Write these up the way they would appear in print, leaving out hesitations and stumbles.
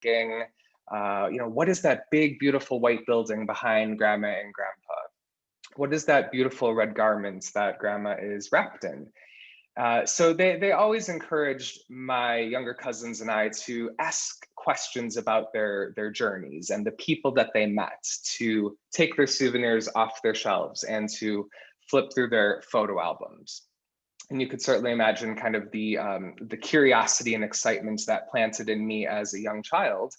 thinking, what is that big, beautiful white building behind Grandma and Grandpa? What is that beautiful red garment that Grandma is wrapped in? So they always encouraged my younger cousins and I to ask questions about their journeys and the people that they met, to take their souvenirs off their shelves and to flip through their photo albums. And you could certainly imagine kind of the curiosity and excitement that planted in me as a young child,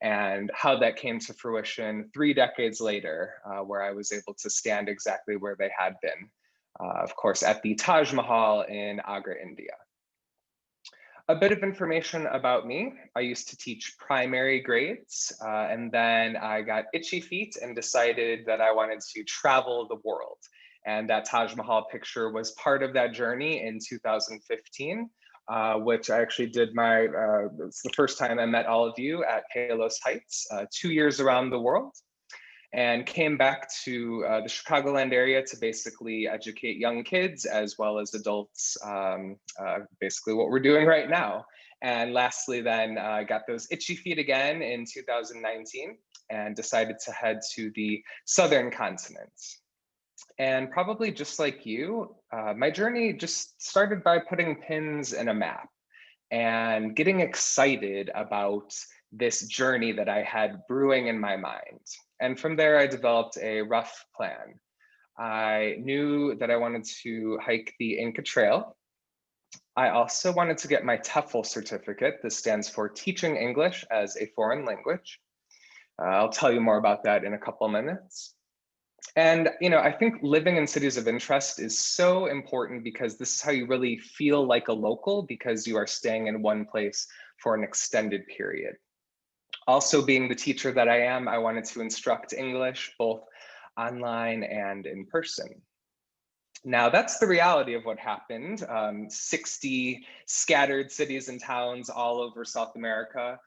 and how that came to fruition 3 decades later, where I was able to stand exactly where they had been, of course, at the Taj Mahal in Agra, India. A bit of information about me. I used to teach primary grades, and then I got itchy feet and decided that I wanted to travel the world. And that Taj Mahal picture was part of that journey in 2015, which I actually did it's the first time I met all of you at Palos Heights, 2 years around the world, and came back to the Chicagoland area to basically educate young kids as well as adults, basically what we're doing right now. And lastly, then I got those itchy feet again in 2019 and decided to head to the southern continent. And probably just like you, my journey just started by putting pins in a map and getting excited about this journey that I had brewing in my mind. And from there, I developed a rough plan. I knew that I wanted to hike the Inca Trail. I also wanted to get my TEFL certificate. This stands for Teaching English as a Foreign Language. I'll tell you more about that in a couple minutes. And I think living in cities of interest is so important, because this is how you really feel like a local, because you are staying in one place for an extended period. Also, being the teacher that I am, I wanted to instruct English both online and in person. Now, that's the reality of what happened. 60 scattered cities and towns all over South America,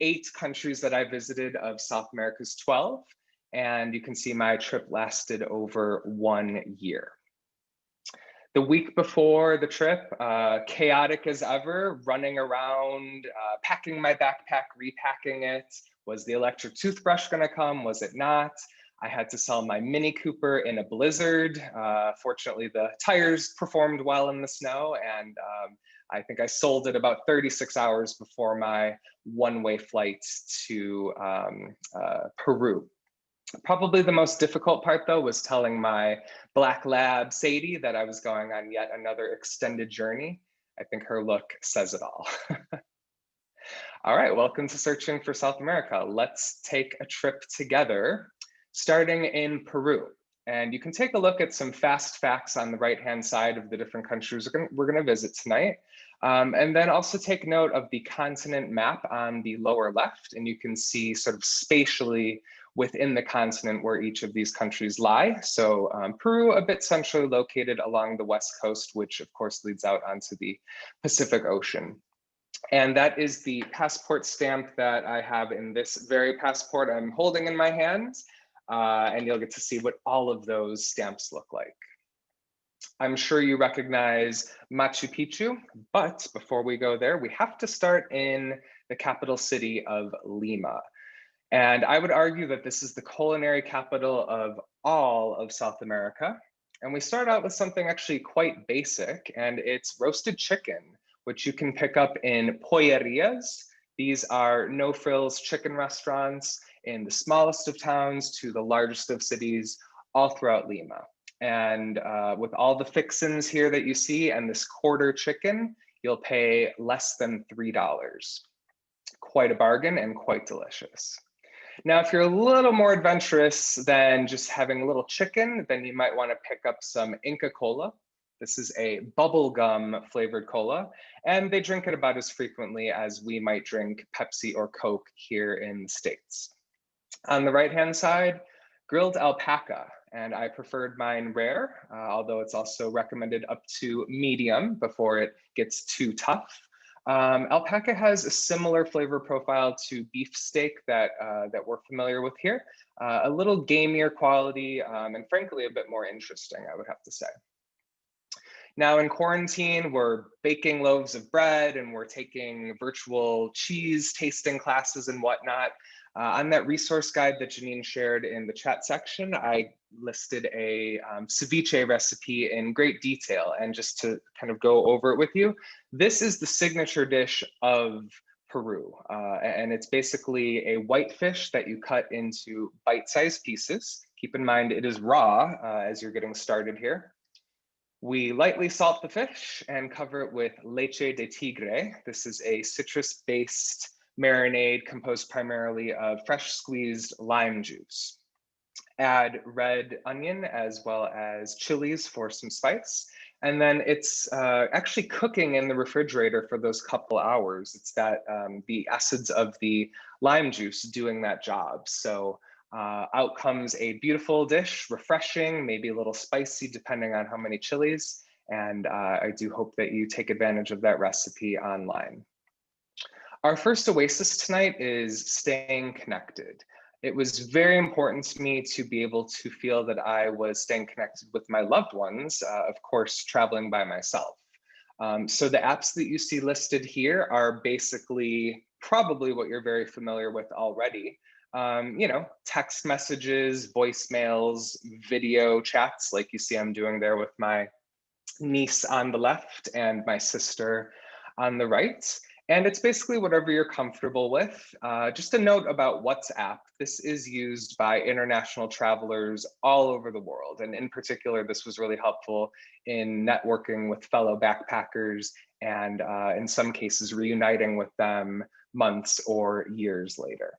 8 countries that I visited of South America's 12. And you can see my trip lasted over 1 year. The week before the trip, chaotic as ever, running around, packing my backpack, repacking it. Was the electric toothbrush gonna come? Was it not? I had to sell my Mini Cooper in a blizzard. Fortunately, the tires performed well in the snow, and I think I sold it about 36 hours before my one-way flight to Peru. Probably the most difficult part, though, was telling my black lab, Sadie, that I was going on yet another extended journey. I think her look says it all. All right, welcome to Searching for South America. Let's take a trip together, starting in Peru. And you can take a look at some fast facts on the right-hand side of the different countries we're gonna visit tonight. And then also take note of the continent map on the lower left, and you can see sort of spatially within the continent where each of these countries lie. So Peru, a bit centrally located along the west coast, which of course leads out onto the Pacific Ocean. And that is the passport stamp that I have in this very passport I'm holding in my hands. And you'll get to see what all of those stamps look like. I'm sure you recognize Machu Picchu, but before we go there, we have to start in the capital city of Lima. And I would argue that this is the culinary capital of all of South America. And we start out with something actually quite basic, and it's roasted chicken, which you can pick up in pollerias. These are no-frills chicken restaurants in the smallest of towns to the largest of cities all throughout Lima. And with all the fixins here that you see and this quarter chicken, you'll pay less than $3. Quite a bargain and quite delicious. Now, if you're a little more adventurous than just having a little chicken, then you might want to pick up some Inca Kola. This is a bubblegum flavored cola, and they drink it about as frequently as we might drink Pepsi or Coke here in the States. On the right-hand side, grilled alpaca, and I preferred mine rare, although it's also recommended up to medium before it gets too tough. Alpaca has a similar flavor profile to beef steak that we're familiar with here, a little gamier quality, and frankly, a bit more interesting, I would have to say. Now, in quarantine, we're baking loaves of bread and we're taking virtual cheese tasting classes and whatnot. On that resource guide that Janine shared in the chat section, I listed a ceviche recipe in great detail. And just to kind of go over it with you, this is the signature dish of Peru. And it's basically a white fish that you cut into bite-sized pieces. Keep in mind, it is raw as you're getting started here. We lightly salt the fish and cover it with leche de tigre. This is a citrus-based marinade composed primarily of fresh squeezed lime juice. Add red onion as well as chilies for some spice. And then it's actually cooking in the refrigerator for those couple hours. It's that the acids of the lime juice doing that job. So out comes a beautiful dish, refreshing, maybe a little spicy depending on how many chilies. And I do hope that you take advantage of that recipe online. Our first oasis tonight is staying connected. It was very important to me to be able to feel that I was staying connected with my loved ones, of course, traveling by myself. So the apps that you see listed here are basically probably what you're very familiar with already. Text messages, voicemails, video chats, like you see I'm doing there with my niece on the left and my sister on the right. And it's basically whatever you're comfortable with. Just a note about WhatsApp. This is used by international travelers all over the world. And in particular, this was really helpful in networking with fellow backpackers and in some cases, reuniting with them months or years later.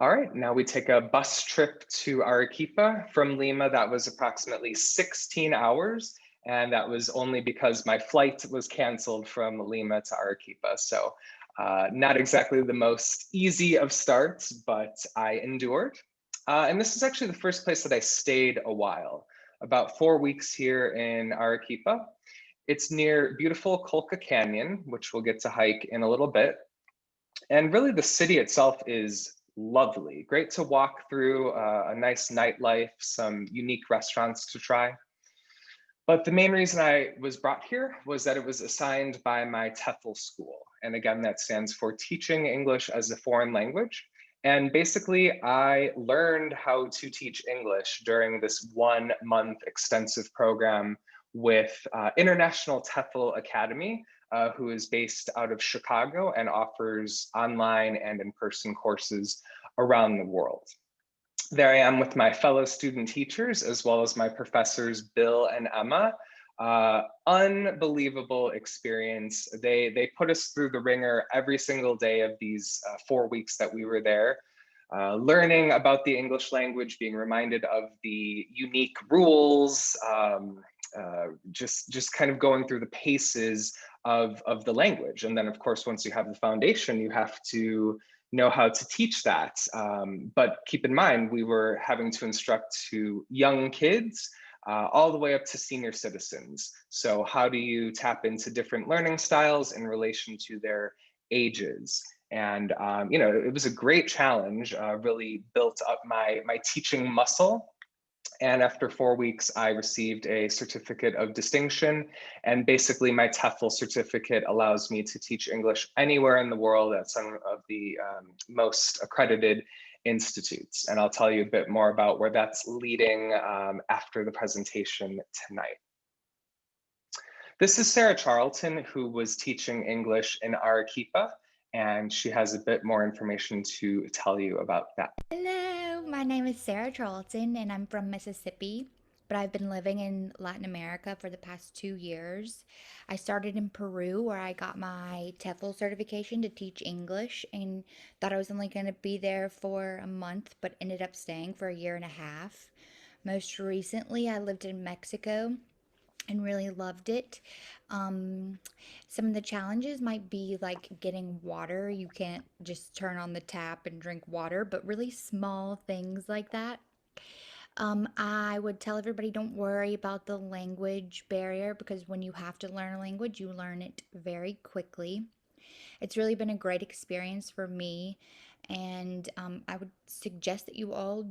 All right, now we take a bus trip to Arequipa from Lima. That was approximately 16 hours. And that was only because my flight was canceled from Lima to Arequipa. So not exactly the most easy of starts, but I endured. And this is actually the first place that I stayed a while, about 4 weeks here in Arequipa. It's near beautiful Colca Canyon, which we'll get to hike in a little bit. And really the city itself is lovely. Great to walk through, a nice nightlife, some unique restaurants to try. But the main reason I was brought here was that it was assigned by my TEFL school. And again, that stands for Teaching English as a Foreign Language. And basically, I learned how to teach English during this 1-month extensive program with International TEFL Academy, who is based out of Chicago and offers online and in-person courses around the world. There I am with my fellow student teachers, as well as my professors, Bill and Emma. Unbelievable experience. They put us through the ringer every single day of these 4 weeks that we were there. Learning about the English language, being reminded of the unique rules, just kind of going through the paces of the language. And then of course, once you have the foundation, you have to know how to teach that. But keep in mind, we were having to instruct to young kids all the way up to senior citizens. So how do you tap into different learning styles in relation to their ages? And it was a great challenge, really built up my teaching muscle. And after 4 weeks, I received a certificate of distinction. And basically my TEFL certificate allows me to teach English anywhere in the world at some of the most accredited institutes. And I'll tell you a bit more about where that's leading after the presentation tonight. This is Sarah Charlton, who was teaching English in Arequipa, and she has a bit more information to tell you about that. Hello, my name is Sarah Charlton and I'm from Mississippi, but I've been living in Latin America for the past 2 years. I started in Peru where I got my TEFL certification to teach English and thought I was only going to be there for a month, but ended up staying for a year and a half. Most recently, I lived in Mexico and really loved it. Um, some of the challenges might be like getting water. You can't just turn on the tap and drink water, but really small things like that. I would tell everybody don't worry about the language barrier because when you have to learn a language, you learn it very quickly. It's really been a great experience for me, and I would suggest that you all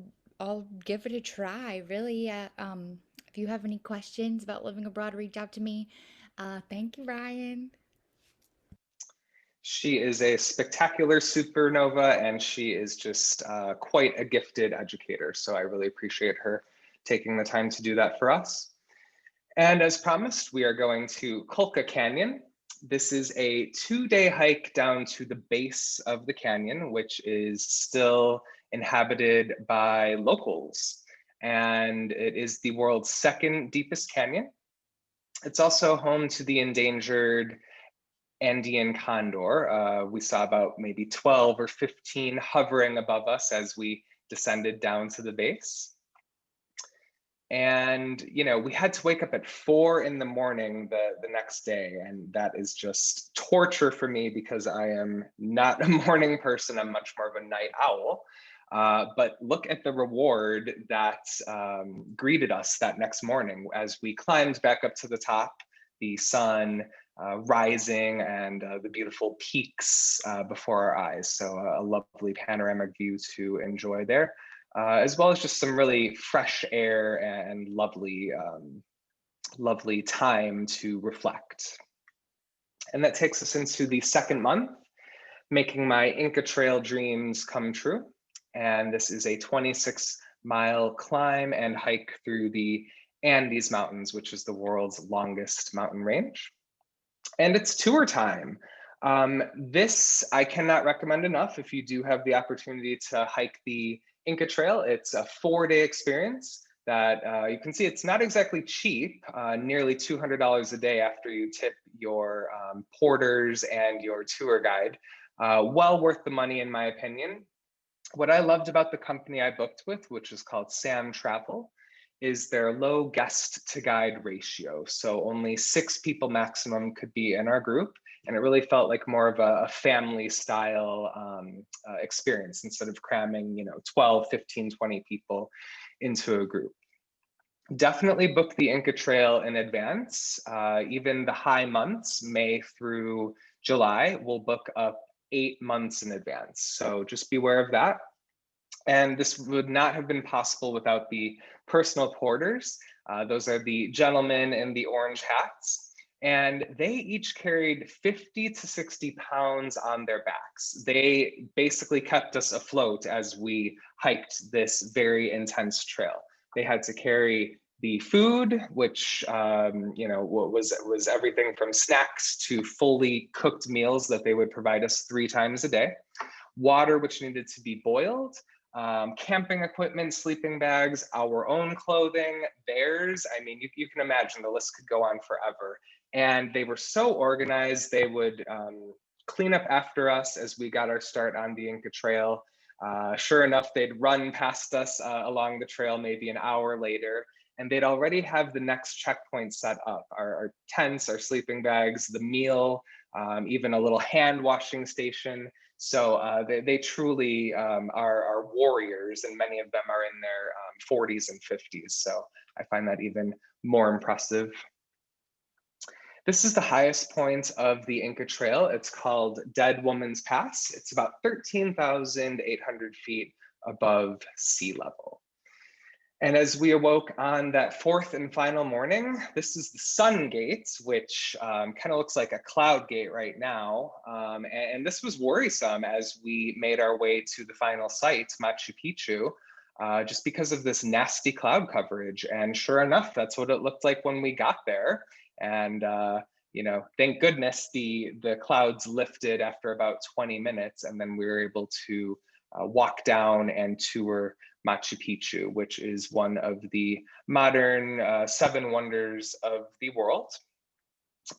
give it a try. Really, if if you have any questions about living abroad, reach out to me. Thank you, Ryan. She is a spectacular supernova, and she is just quite a gifted educator. So I really appreciate her taking the time to do that for us. And as promised, we are going to Colca Canyon. This is a 2-day hike down to the base of the canyon, which is still inhabited by locals. And it is the world's second deepest canyon. It's also home to the endangered Andean condor. We saw about maybe 12 or 15 hovering above us as we descended down to the base. And we had to wake up at 4 in the morning the next day, and that is just torture for me because I am not a morning person. I'm much more of a night owl. But look at the reward that greeted us that next morning as we climbed back up to the top, the sun rising and the beautiful peaks before our eyes. So a lovely panoramic view to enjoy there. As well as just some really fresh air and lovely, lovely time to reflect. And that takes us into the second month, making my Inca Trail dreams come true. And this is a 26-mile climb and hike through the Andes Mountains, which is the world's longest mountain range. And it's tour time. This I cannot recommend enough if you do have the opportunity to hike the Inca Trail. It's a 4-day experience that you can see it's not exactly cheap, nearly $200 a day after you tip your porters and your tour guide. Well worth the money, in my opinion. What I loved about the company I booked with, which is called Sam Travel, is their low guest to guide ratio. So only 6 people maximum could be in our group. And it really felt like more of a family style experience instead of cramming 12, 15, 20 people into a group. Definitely book the Inca Trail in advance. Even the high months, May through July, we'll book up 8 months in advance. So just beware of that. And this would not have been possible without the personal porters. Those are the gentlemen in the orange hats. And they each carried 50 to 60 pounds on their backs. They basically kept us afloat as we hiked this very intense trail. They had to carry the food, which was everything from snacks to fully cooked meals that they would provide us 3 times a day. Water, which needed to be boiled. Camping equipment, sleeping bags, our own clothing, theirs. I mean, you can imagine the list could go on forever. And they were so organized. They would clean up after us as we got our start on the Inca Trail. Sure enough, they'd run past us along the trail maybe an hour later, and they'd already have the next checkpoint set up. Our tents, our sleeping bags, the meal, even a little hand washing station. So they truly are warriors, and many of them are in their 40s and 50s. So I find that even more impressive. This is the highest point of the Inca Trail. It's called Dead Woman's Pass. It's about 13,800 feet above sea level. And as we awoke on that 4th and final morning, this is the Sun Gate, which kind of looks like a cloud gate right now. And this was worrisome as we made our way to the final site, Machu Picchu, just because of this nasty cloud coverage. And sure enough, that's what it looked like when we got there. And thank goodness the clouds lifted after about 20 minutes, and then we were able to walk down and tour Machu Picchu, which is one of the modern 7 wonders of the world.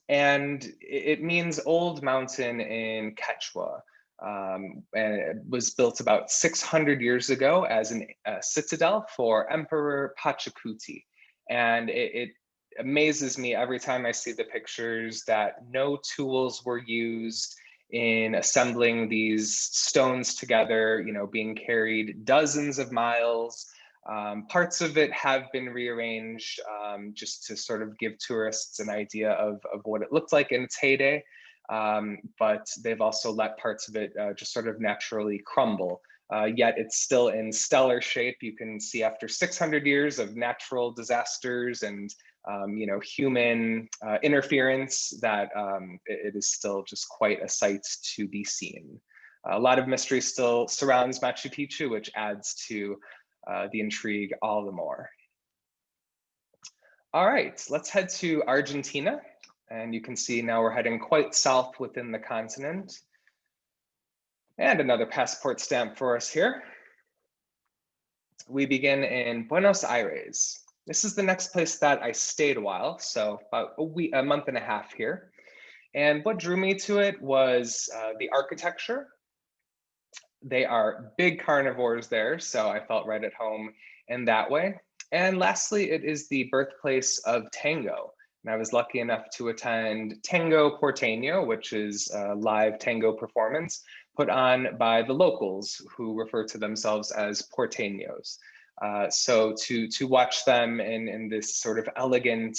And it means old mountain in Quechua. And it was built about 600 years ago as a citadel for Emperor Pachacuti. And it amazes me every time I see the pictures that no tools were used in assembling these stones together, being carried dozens of miles. Parts of it have been rearranged just to sort of give tourists an idea of what it looked like in its heyday. but they've also let parts of it just sort of naturally crumble. Yet it's still in stellar shape. You can see after 600 years of natural disasters and human interference that it is still just quite a sight to be seen. A lot of mystery still surrounds Machu Picchu, which adds to the intrigue all the more. All right, let's head to Argentina. And you can see now we're heading quite south within the continent. And another passport stamp for us here. We begin in Buenos Aires. This is the next place that I stayed a while, so about a month and a half here. And what drew me to it was the architecture. They are big carnivores there, so I felt right at home in that way. And lastly, it is the birthplace of tango. And I was lucky enough to attend Tango Porteño, which is a live tango performance put on by the locals who refer to themselves as porteños. So to watch them in this sort of elegant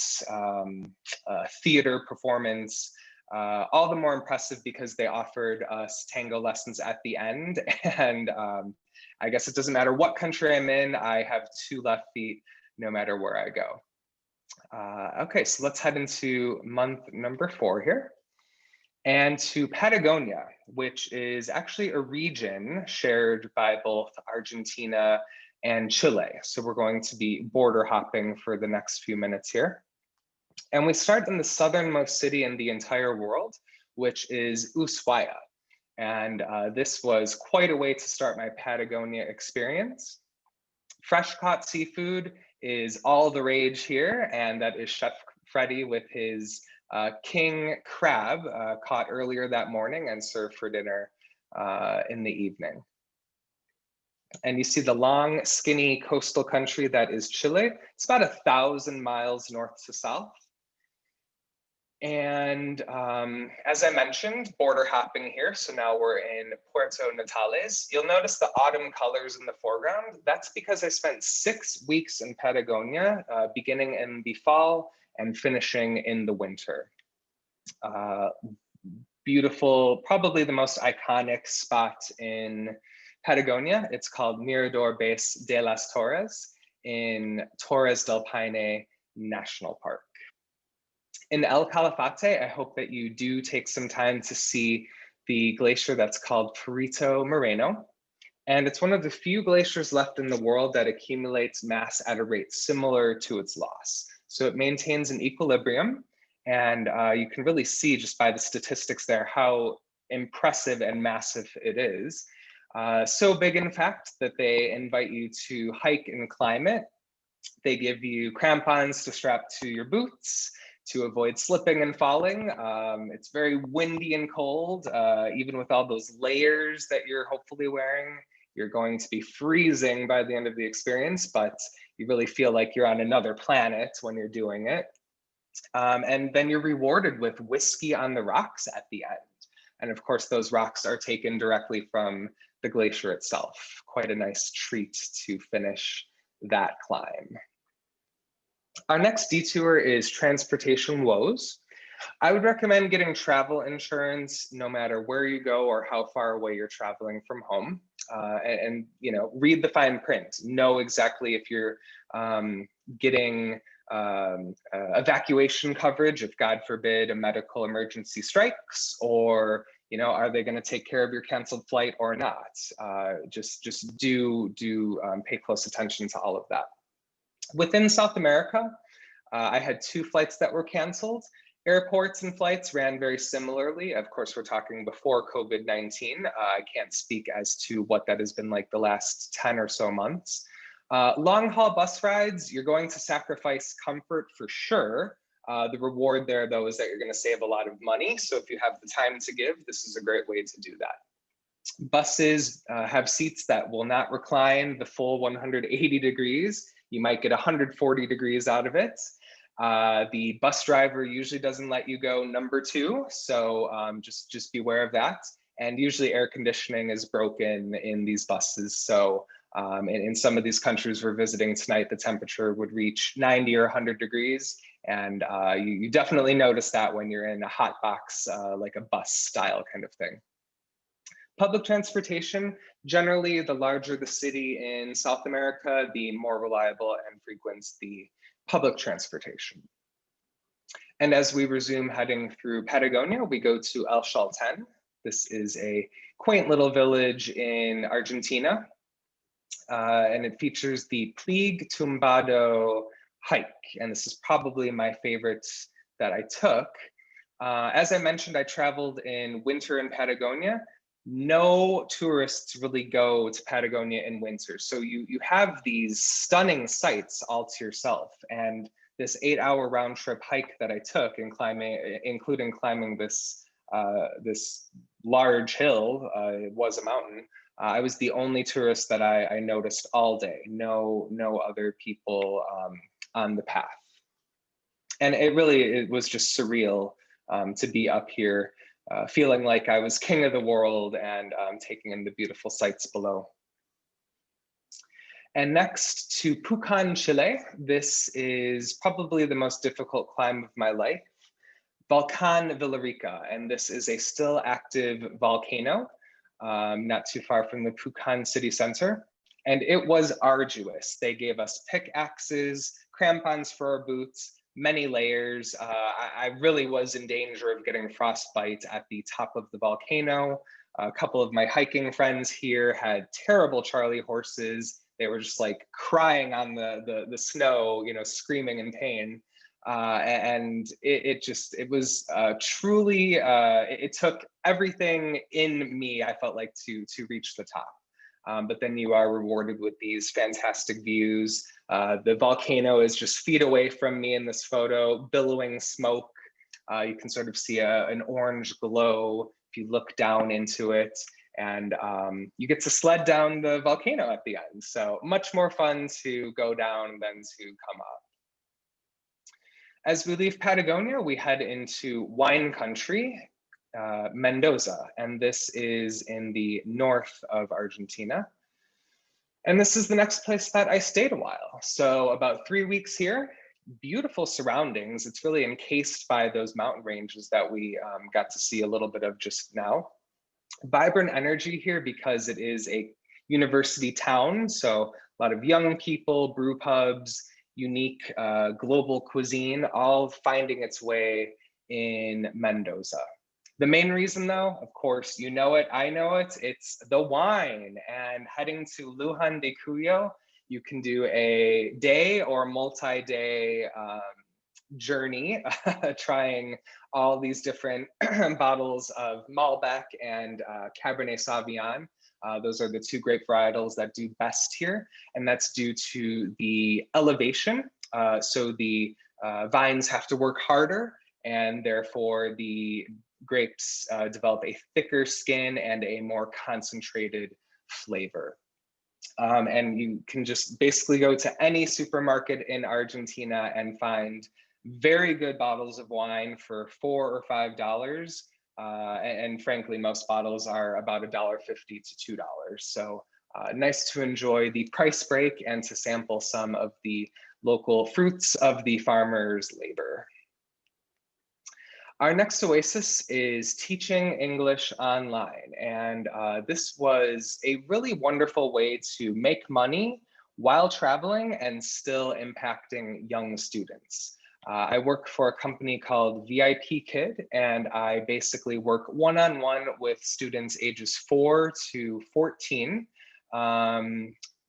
theater performance, all the more impressive because they offered us tango lessons at the end. And I guess it doesn't matter what country I'm in, I have two left feet no matter where I go. Okay, so let's head into month number 4 here. And to Patagonia, which is actually a region shared by both Argentina and Chile. So we're going to be border hopping for the next few minutes here. And we start in the southernmost city in the entire world, which is Ushuaia. And this was quite a way to start my Patagonia experience. Fresh caught seafood is all the rage here, and that is Chef Freddy with his king crab caught earlier that morning and served for dinner in the evening. And you see the long, skinny coastal country that is Chile. It's about 1,000 miles north to south. And as I mentioned, border hopping here. So now we're in Puerto Natales. You'll notice the autumn colors in the foreground. That's because I spent 6 weeks in Patagonia, beginning in the fall and finishing in the winter. Beautiful, probably the most iconic spot in Patagonia. It's called Mirador Base de las Torres in Torres del Paine National Park. In El Calafate, I hope that you do take some time to see the glacier that's called Perito Moreno. And it's one of the few glaciers left in the world that accumulates mass at a rate similar to its loss. So it maintains an equilibrium, and you can really see just by the statistics there how impressive and massive it is. So big, in fact, that they invite you to hike and climb it. They give you crampons to strap to your boots to avoid slipping and falling. It's very windy and cold, even with all those layers that you're hopefully wearing. You're going to be freezing by the end of the experience, but you really feel like you're on another planet when you're doing it. And then you're rewarded with whiskey on the rocks at the end. And of course, those rocks are taken directly from the glacier itself. Quite a nice treat to finish that climb. Our next detour is transportation woes. I would recommend getting travel insurance no matter where you go or how far away you're traveling from home. And read the fine print. Know exactly if you're getting evacuation coverage if, God forbid, a medical emergency strikes, or are they going to take care of your canceled flight or not? Just do pay close attention to all of that. Within South America, I had 2 flights that were canceled. Airports and flights ran very similarly. Of course, we're talking before COVID-19. I can't speak as to what that has been like the last 10 or so months. Long haul bus rides, you're going to sacrifice comfort for sure. The reward there, though, is that you're going to save a lot of money. So if you have the time to give, this is a great way to do that. Buses have seats that will not recline the full 180 degrees. You might get 140 degrees out of it. The bus driver usually doesn't let you go number 2, so just beware of that. And usually air conditioning is broken in these buses, so In some of these countries we're visiting tonight, the temperature would reach 90 or 100 degrees. And you definitely notice that when you're in a hot box, like a bus style kind of thing. Public transportation, generally the larger the city in South America, the more reliable and frequent the public transportation. And as we resume heading through Patagonia, we go to El Chalten. This is a quaint little village in Argentina, and it features the Puig Tumbado hike. And this is probably my favorite that I took. As I mentioned, I traveled in winter in Patagonia. No tourists really go to Patagonia in winter. So you have these stunning sights all to yourself. And this 8-hour round trip hike that I took, and including climbing this this large hill, it was a mountain. I was the only tourist that I noticed all day. No other people on the path. And it was just surreal to be up here, feeling like I was king of the world and taking in the beautiful sights below. And next to Pucón, Chile. This is probably the most difficult climb of my life. Volcan Villarrica, and this is a still active volcano, not too far from the Pucón city center. And it was arduous. They gave us pickaxes, crampons for our boots, many layers. I really was in danger of getting frostbite at the top of the volcano. A couple of my hiking friends here had terrible Charlie horses. They were just like crying on the snow, screaming in pain. And it was truly, it took everything in me, I felt like, to reach the top. But then you are rewarded with these fantastic views. The volcano is just feet away from me in this photo, billowing smoke. You can sort of see an orange glow if you look down into it. And you get to sled down the volcano at the end. So much more fun to go down than to come up. As we leave Patagonia, we head into wine country, Mendoza, and this is in the north of Argentina. And this is the next place that I stayed a while. So about 3 weeks here, beautiful surroundings. It's really encased by those mountain ranges that we got to see a little bit of just now. Vibrant energy here because it is a university town. So a lot of young people, brew pubs, unique global cuisine, all finding its way in Mendoza. The main reason though, of course, you know it, I know it, it's the wine. And heading to Luján de Cuyo, you can do a day or multi-day journey, trying all these different bottles of Malbec and Cabernet Sauvignon. Those are the two grape varietals that do best here, and that's due to the elevation. So the vines have to work harder, and therefore the grapes develop a thicker skin and a more concentrated flavor. And you can just basically go to any supermarket in Argentina and find very good bottles of wine for $4 or $5. And frankly, most bottles are about $1.50 to $2. So nice to enjoy the price break and to sample some of the local fruits of the farmer's labor. Our next oasis is teaching English online. And this was a really wonderful way to make money while traveling and still impacting young students. I work for a company called VIP Kid, and I basically work one-on-one with students ages 4 to 14,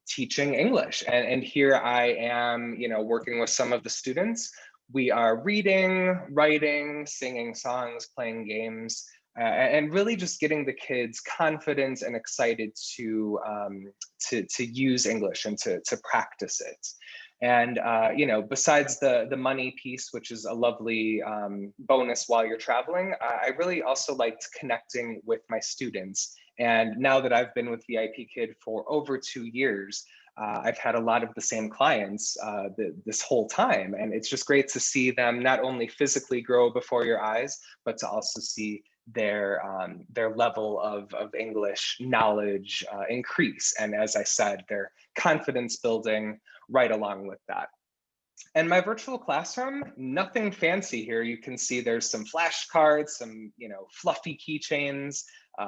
teaching English. And here I am, working with some of the students. We are reading, writing, singing songs, playing games, and really just getting the kids confident and excited to use English and to practice it. And besides the money piece, which is a lovely bonus while you're traveling, I really also liked connecting with my students. And now that I've been with VIP Kid for over 2 years, I've had a lot of the same clients this whole time. And it's just great to see them not only physically grow before your eyes, but to also see their level of English knowledge increase. And as I said, their confidence building right along with that. And my virtual classroom, nothing fancy here. You can see there's some flashcards, some fluffy keychains,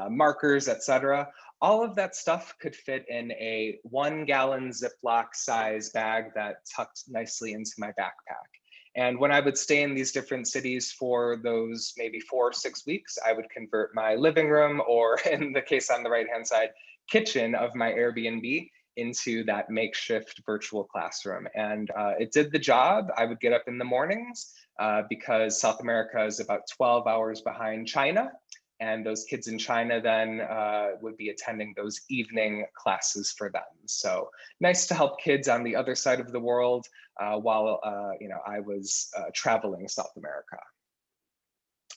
markers, etc. All of that stuff could fit in a 1-gallon Ziploc size bag that tucked nicely into my backpack. And when I would stay in these different cities for those maybe 4 or 6 weeks, I would convert my living room, or in the case on the right-hand side, kitchen of my Airbnb into that makeshift virtual classroom. And it did the job. I would get up in the mornings because South America is about 12 hours behind China. And those kids in China then would be attending those evening classes for them. So nice to help kids on the other side of the world while I was traveling South America.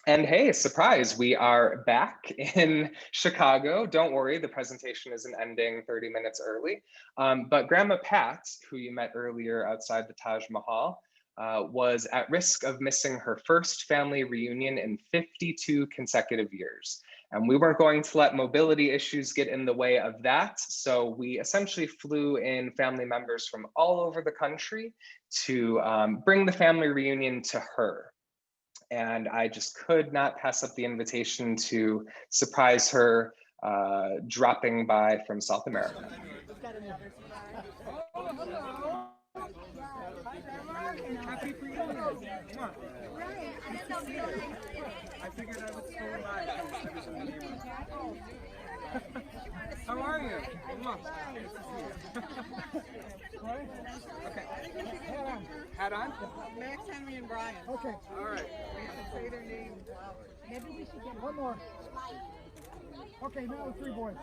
And hey, surprise, we are back in Chicago. Don't worry, the presentation isn't ending 30 minutes early. But Grandma Pat, who you met earlier outside the Taj Mahal, was at risk of missing her first family reunion in 52 consecutive years. And we weren't going to let mobility issues get in the way of that. So we essentially flew in family members from all over the country to bring the family reunion to her. And I just could not pass up the invitation to surprise her dropping by from South America. Happy reunion. I figured I would swing by. How are you? Okay. Hat on? Max, Henry, and Brian. Okay. All right. We have to say their names. Maybe we should get one more. Okay, now 3 boys.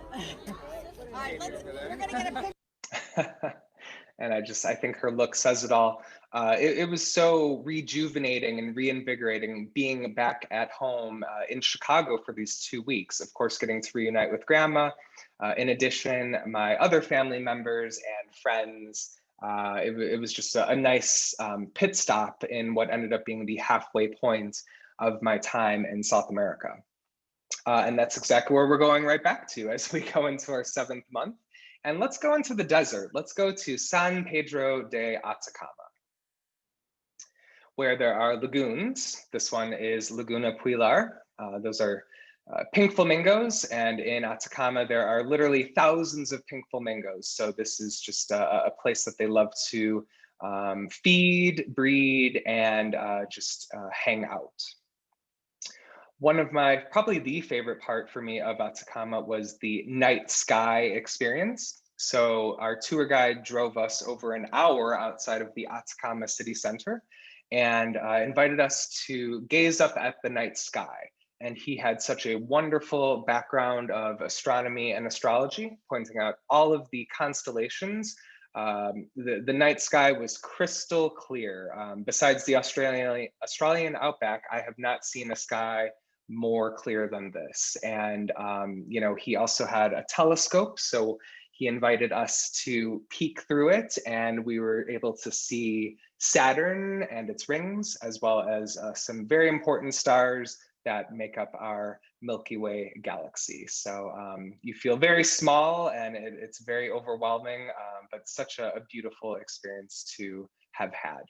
All right, we're going to get a picture. And I think her look says it all. It was so rejuvenating and reinvigorating being back at home in Chicago for these 2 weeks. Of course, getting to reunite with Grandma. In addition, my other family members and friends. It was just a nice pit stop in what ended up being the halfway point of my time in South America. And that's exactly where we're going right back to as we go into our 7th month. And let's go into the desert. Let's go to San Pedro de Atacama, where there are lagoons. This one is Laguna Puilar. Those are pink flamingos, and in Atacama, there are literally thousands of pink flamingos. So this is just a place that they love to feed, breed, and just hang out. One of probably the favorite part for me of Atacama was the night sky experience. So our tour guide drove us over an hour outside of the Atacama city center and invited us to gaze up at the night sky. And he had such a wonderful background of astronomy and astrology, pointing out all of the constellations. The night sky was crystal clear. Besides the Australian outback, I have not seen a sky more clear than this. And he also had a telescope, so he invited us to peek through it, and we were able to see Saturn and its rings, as well as some very important stars that make up our Milky Way galaxy. So you feel very small, and it's very overwhelming, but such a beautiful experience to have had.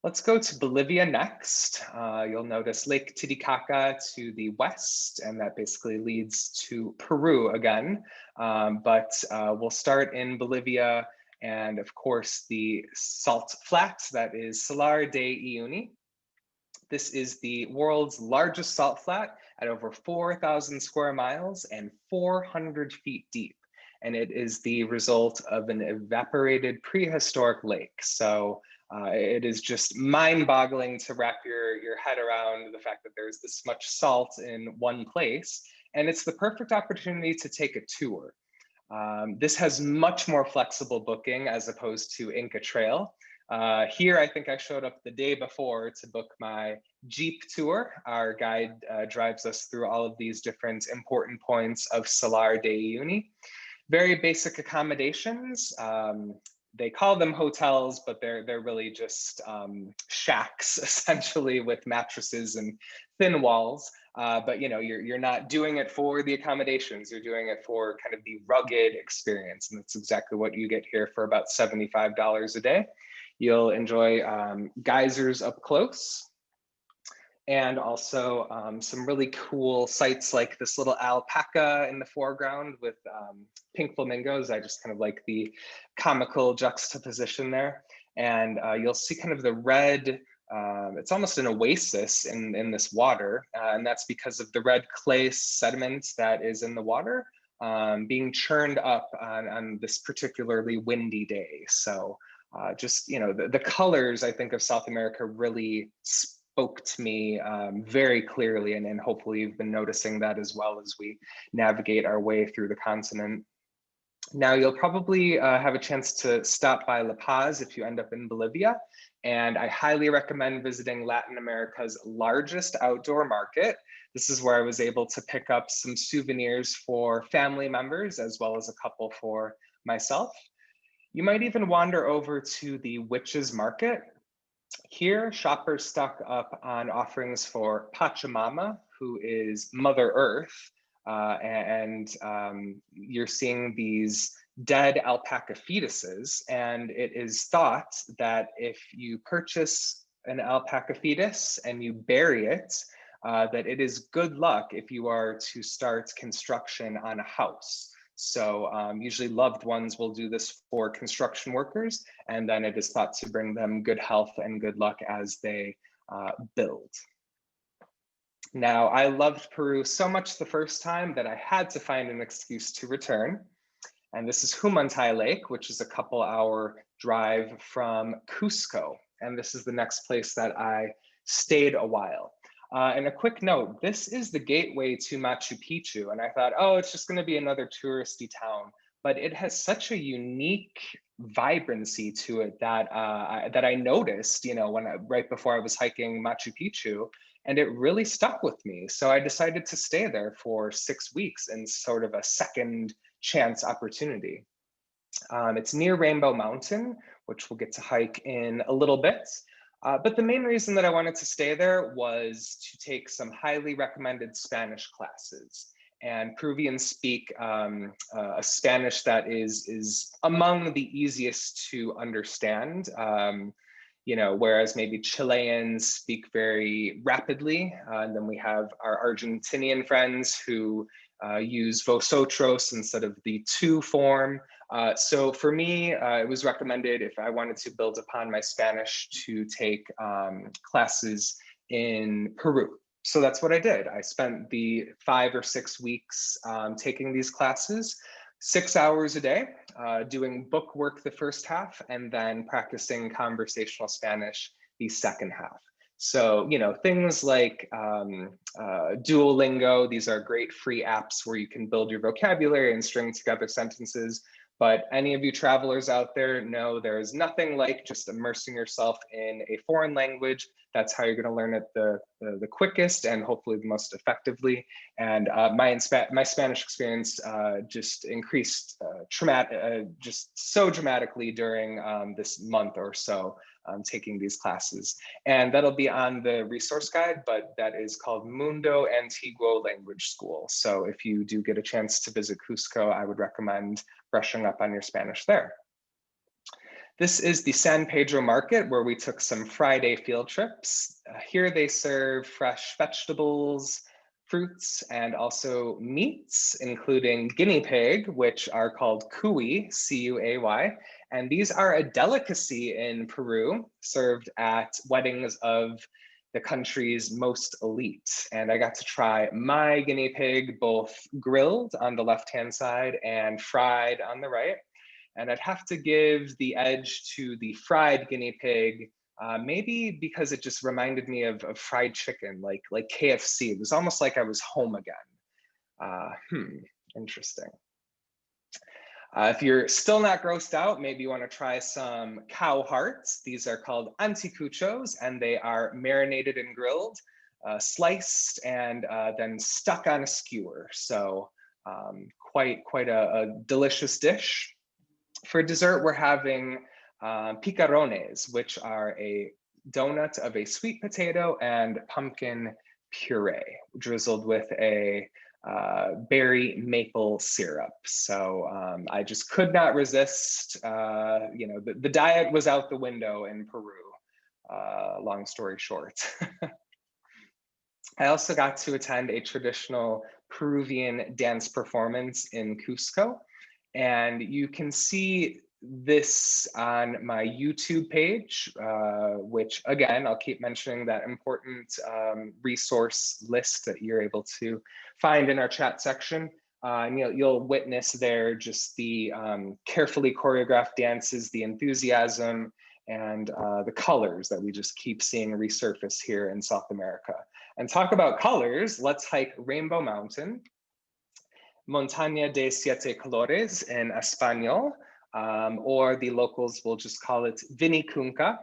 Let's go to Bolivia next. You'll notice Lake Titicaca to the west, and that basically leads to Peru again. But we'll start in Bolivia, and of course the salt flat, that is Salar de Uyuni. This is the world's largest salt flat at over 4,000 square miles and 400 feet deep. And it is the result of an evaporated prehistoric lake. So it is just mind-boggling to wrap your head around the fact that there's this much salt in one place. And it's the perfect opportunity to take a tour. This has much more flexible booking as opposed to Inca Trail. Here, I think I showed up the day before to book my Jeep tour. Our guide drives us through all of these different important points of Salar de Uyuni. Very basic accommodations. they call them hotels, but they're really just shacks essentially with mattresses and thin walls. But you know, you're not doing it for the accommodations, you're doing it for kind of the rugged experience. And that's exactly what you get here for about $75 a day. You'll enjoy geysers up close, and also some really cool sights like this little alpaca in the foreground with pink flamingos. I just kind of like the comical juxtaposition there. And you'll see kind of the red, it's almost an oasis in this water. And that's because of the red clay sediment that is in the water being churned up on this particularly windy day. So just, you know, the colors, I think, of South America really spoke to me very clearly, and hopefully you've been noticing that as well as we navigate our way through the continent. Now you'll probably have a chance to stop by La Paz if you end up in Bolivia, and I highly recommend visiting Latin America's largest outdoor market. This is where I was able to pick up some souvenirs for family members as well as a couple for myself. You might even wander over to the Witches Market. Here, shoppers stock up on offerings for Pachamama, who is Mother Earth, and you're seeing these dead alpaca fetuses, and it is thought that if you purchase an alpaca fetus and you bury it, that it is good luck if you are to start construction on a house. So usually loved ones will do this for construction workers, and then it is thought to bring them good health and good luck as they build. Now, I loved Peru so much the first time that I had to find an excuse to return. And this is Humantay Lake, which is a couple-hour drive from Cusco. And this is the next place that I stayed a while. And a quick note, this is the gateway to Machu Picchu. And I thought, oh, it's just going to be another touristy town. But it has such a unique vibrancy to it that that I noticed, you know, right before I was hiking Machu Picchu, and it really stuck with me. So I decided to stay there for 6 weeks in sort of a second chance opportunity. It's near Rainbow Mountain, which we'll get to hike in a little bit. But the main reason that I wanted to stay there was to take some highly recommended Spanish classes. And Peruvians speak a Spanish that is among the easiest to understand. You know, whereas maybe Chileans speak very rapidly. And then we have our Argentinian friends who use vosotros instead of the tu form. So for me, it was recommended if I wanted to build upon my Spanish to take classes in Peru. So that's what I did. I spent the 5 or 6 weeks taking these classes, 6 hours a day, doing book work the first half, and then practicing conversational Spanish the second half. So, you know, things like Duolingo, these are great free apps where you can build your vocabulary and string together sentences. But any of you travelers out there know there is nothing like just immersing yourself in a foreign language. That's how you're going to learn it the quickest and hopefully the most effectively. And my Spanish experience just increased just so dramatically during this month or so taking these classes. And that'll be on the resource guide, but that is called Mundo Antiguo Language School. So if you do get a chance to visit Cusco, I would recommend brushing up on your Spanish there. This is the San Pedro Market, where we took some Friday field trips. Here they serve fresh vegetables, fruits, and also meats, including guinea pig, which are called cuy, C-U-A-Y. And these are a delicacy in Peru, served at weddings of the country's most elite. And I got to try my guinea pig, both grilled on the left-hand side and fried on the right. And I'd have to give the edge to the fried guinea pig, maybe because it just reminded me of fried chicken, like KFC. It was almost like I was home again. Interesting. If you're still not grossed out, maybe you want to try some cow hearts. These are called anticuchos, and they are marinated and grilled, sliced, and then stuck on a skewer. So quite a delicious dish. For dessert, we're having picarones, which are a donut of a sweet potato and pumpkin puree, drizzled with a berry maple syrup. So I just could not resist. The diet was out the window in Peru, long story short. I also got to attend a traditional Peruvian dance performance in Cusco. And you can see this on my YouTube page, which again, I'll keep mentioning that important resource list that you're able to find in our chat section. And you'll witness there just the carefully choreographed dances, the enthusiasm, and the colors that we just keep seeing resurface here in South America. And talk about colors, let's hike Rainbow Mountain, Montaña de Siete Colores in Espanol, or the locals will just call it Vinicunca.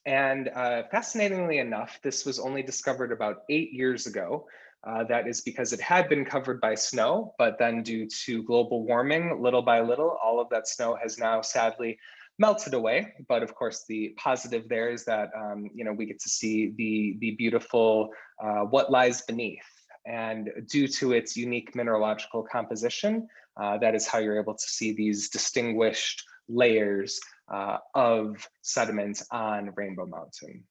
And fascinatingly enough, this was only discovered about 8 years ago. That is because it had been covered by snow, but then due to global warming, little by little, all of that snow has now sadly melted away. But of course, the positive there is that we get to see the beautiful what lies beneath. And due to its unique mineralogical composition, that is how you're able to see these distinguished layers of sediment on Rainbow Mountain.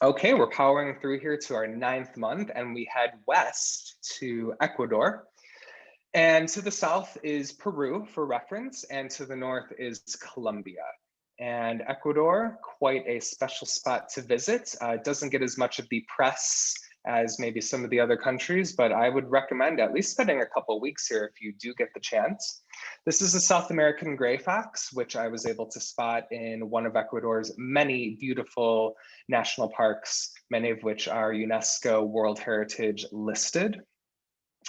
Okay, we're powering through here to our 9th month, and we head west to Ecuador. And to the south is Peru for reference, and to the north is Colombia. And Ecuador, quite a special spot to visit. It doesn't get as much of the press as maybe some of the other countries, but I would recommend at least spending a couple weeks here if you do get the chance. This is a South American gray fox, which I was able to spot in one of Ecuador's many beautiful national parks, many of which are UNESCO World Heritage listed.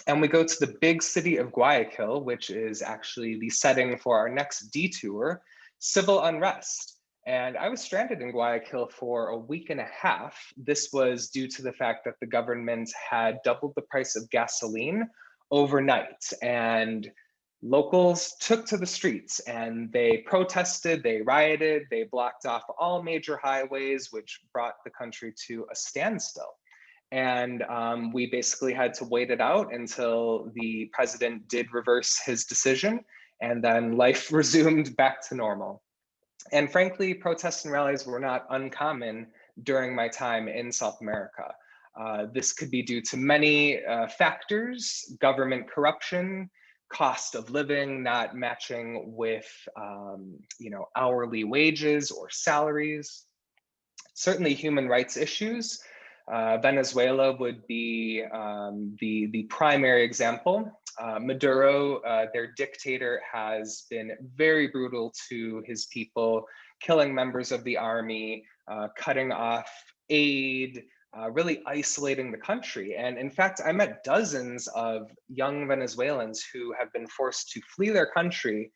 And we go to the big city of Guayaquil, which is actually the setting for our next detour, civil unrest. And I was stranded in Guayaquil for a week and a half. This was due to the fact that the government had doubled the price of gasoline overnight. And locals took to the streets and they protested, they rioted, they blocked off all major highways, which brought the country to a standstill. And we basically had to wait it out until the president did reverse his decision, and then life resumed back to normal. And frankly, protests and rallies were not uncommon during my time in South America. This could be due to many factors: government corruption, cost of living not matching with hourly wages or salaries, certainly human rights issues. Venezuela would be the primary example. Maduro, their dictator, has been very brutal to his people, killing members of the army, cutting off aid, really isolating the country. And in fact, I met dozens of young Venezuelans who have been forced to flee their country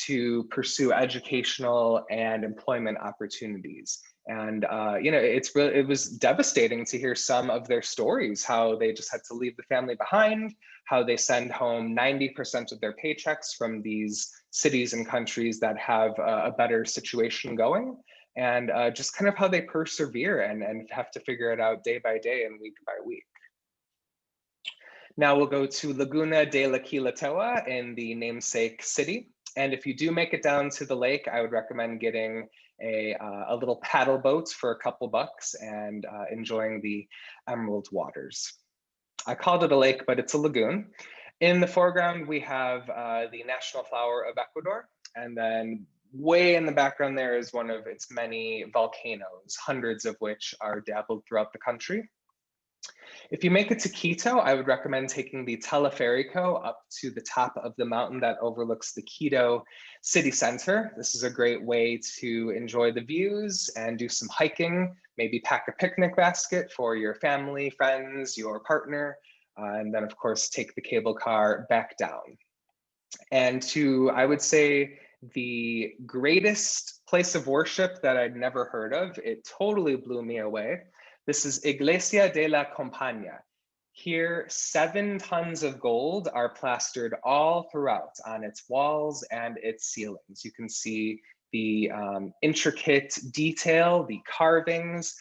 to pursue educational and employment opportunities. And it was devastating to hear some of their stories, how they just had to leave the family behind, how they send home 90% of their paychecks from these cities and countries that have a better situation going, and just kind of how they persevere and have to figure it out day by day and week by week. Now we'll go to Laguna de la Quilatoa in the namesake city. And if you do make it down to the lake, I would recommend getting a little paddle boat for a couple bucks and enjoying the emerald waters. I called it a lake, but it's a lagoon. In the foreground, we have the national flower of Ecuador. And then way in the background there is one of its many volcanoes, hundreds of which are dabbled throughout the country. If you make it to Quito, I would recommend taking the Teleferico up to the top of the mountain that overlooks the Quito city center. This is a great way to enjoy the views and do some hiking, maybe pack a picnic basket for your family, friends, your partner, and then of course take the cable car back down. And to, I would say, the greatest place of worship that I'd never heard of, it totally blew me away. This is Iglesia de la Compañía. Here, 7 tons of gold are plastered all throughout on its walls and its ceilings. You can see the intricate detail, the carvings.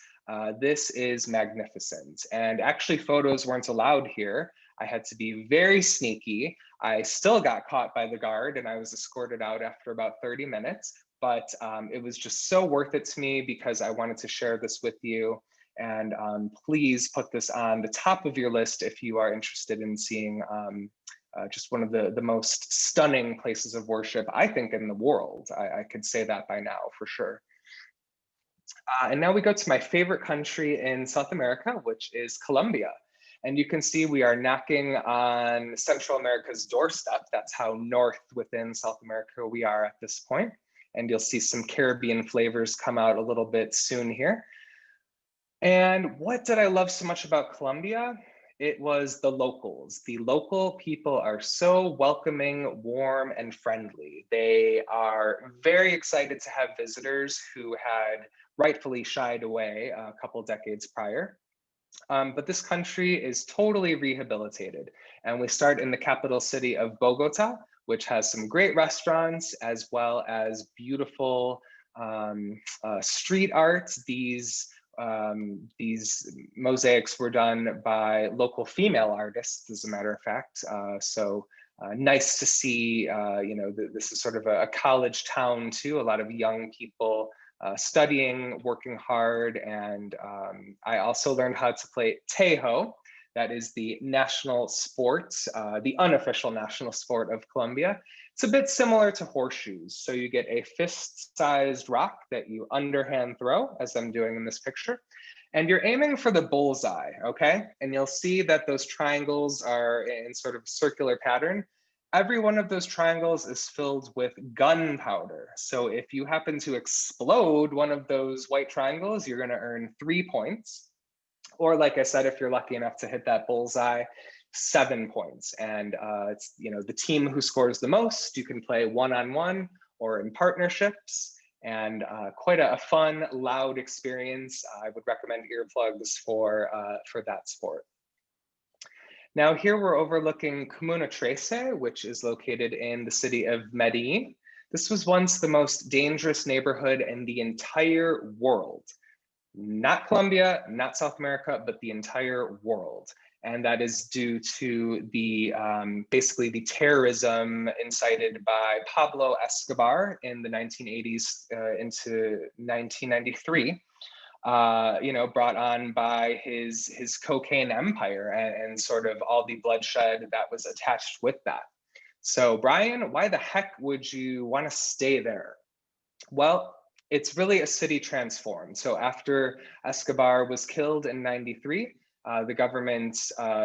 This is magnificent. And actually, photos weren't allowed here. I had to be very sneaky. I still got caught by the guard and I was escorted out after about 30 minutes. But it was just so worth it to me because I wanted to share this with you. And please put this on the top of your list if you are interested in seeing just one of the most stunning places of worship, I think, in the world. I could say that by now for sure. And now we go to my favorite country in South America, which is Colombia. And you can see we are knocking on Central America's doorstep. That's how north within South America we are at this point. And you'll see some Caribbean flavors come out a little bit soon here. And what did I love so much about Colombia? It was the locals. The local people are so welcoming, warm, and friendly. They are very excited to have visitors who had rightfully shied away a couple decades prior. But this country is totally rehabilitated. And we start in the capital city of Bogota, which has some great restaurants as well as beautiful street art. These mosaics were done by local female artists, as a matter of fact. Nice to see, this is sort of a college town too, a lot of young people studying, working hard. And I also learned how to play Tejo. That is the national sport, the unofficial national sport of Colombia. It's a bit similar to horseshoes. So you get a fist-sized rock that you underhand throw, as I'm doing in this picture, and you're aiming for the bullseye, okay? And you'll see that those triangles are in sort of circular pattern. Every one of those triangles is filled with gunpowder. So if you happen to explode one of those white triangles, you're gonna earn 3 points. Or like I said, if you're lucky enough to hit that bullseye, 7 points. And it's, the team who scores the most, you can play one-on-one or in partnerships, and quite a fun, loud experience. I would recommend earplugs for that sport. Now here we're overlooking Comuna Trece, which is located in the city of Medellin. This was once the most dangerous neighborhood in the entire world. Not Colombia, not South America, but the entire world. And that is due to the basically the terrorism incited by Pablo Escobar in the 1980s into 1993. Brought on by his cocaine empire and sort of all the bloodshed that was attached with that. So Brian, why the heck would you want to stay there? Well, it's really a city transformed. So after Escobar was killed in 93, the government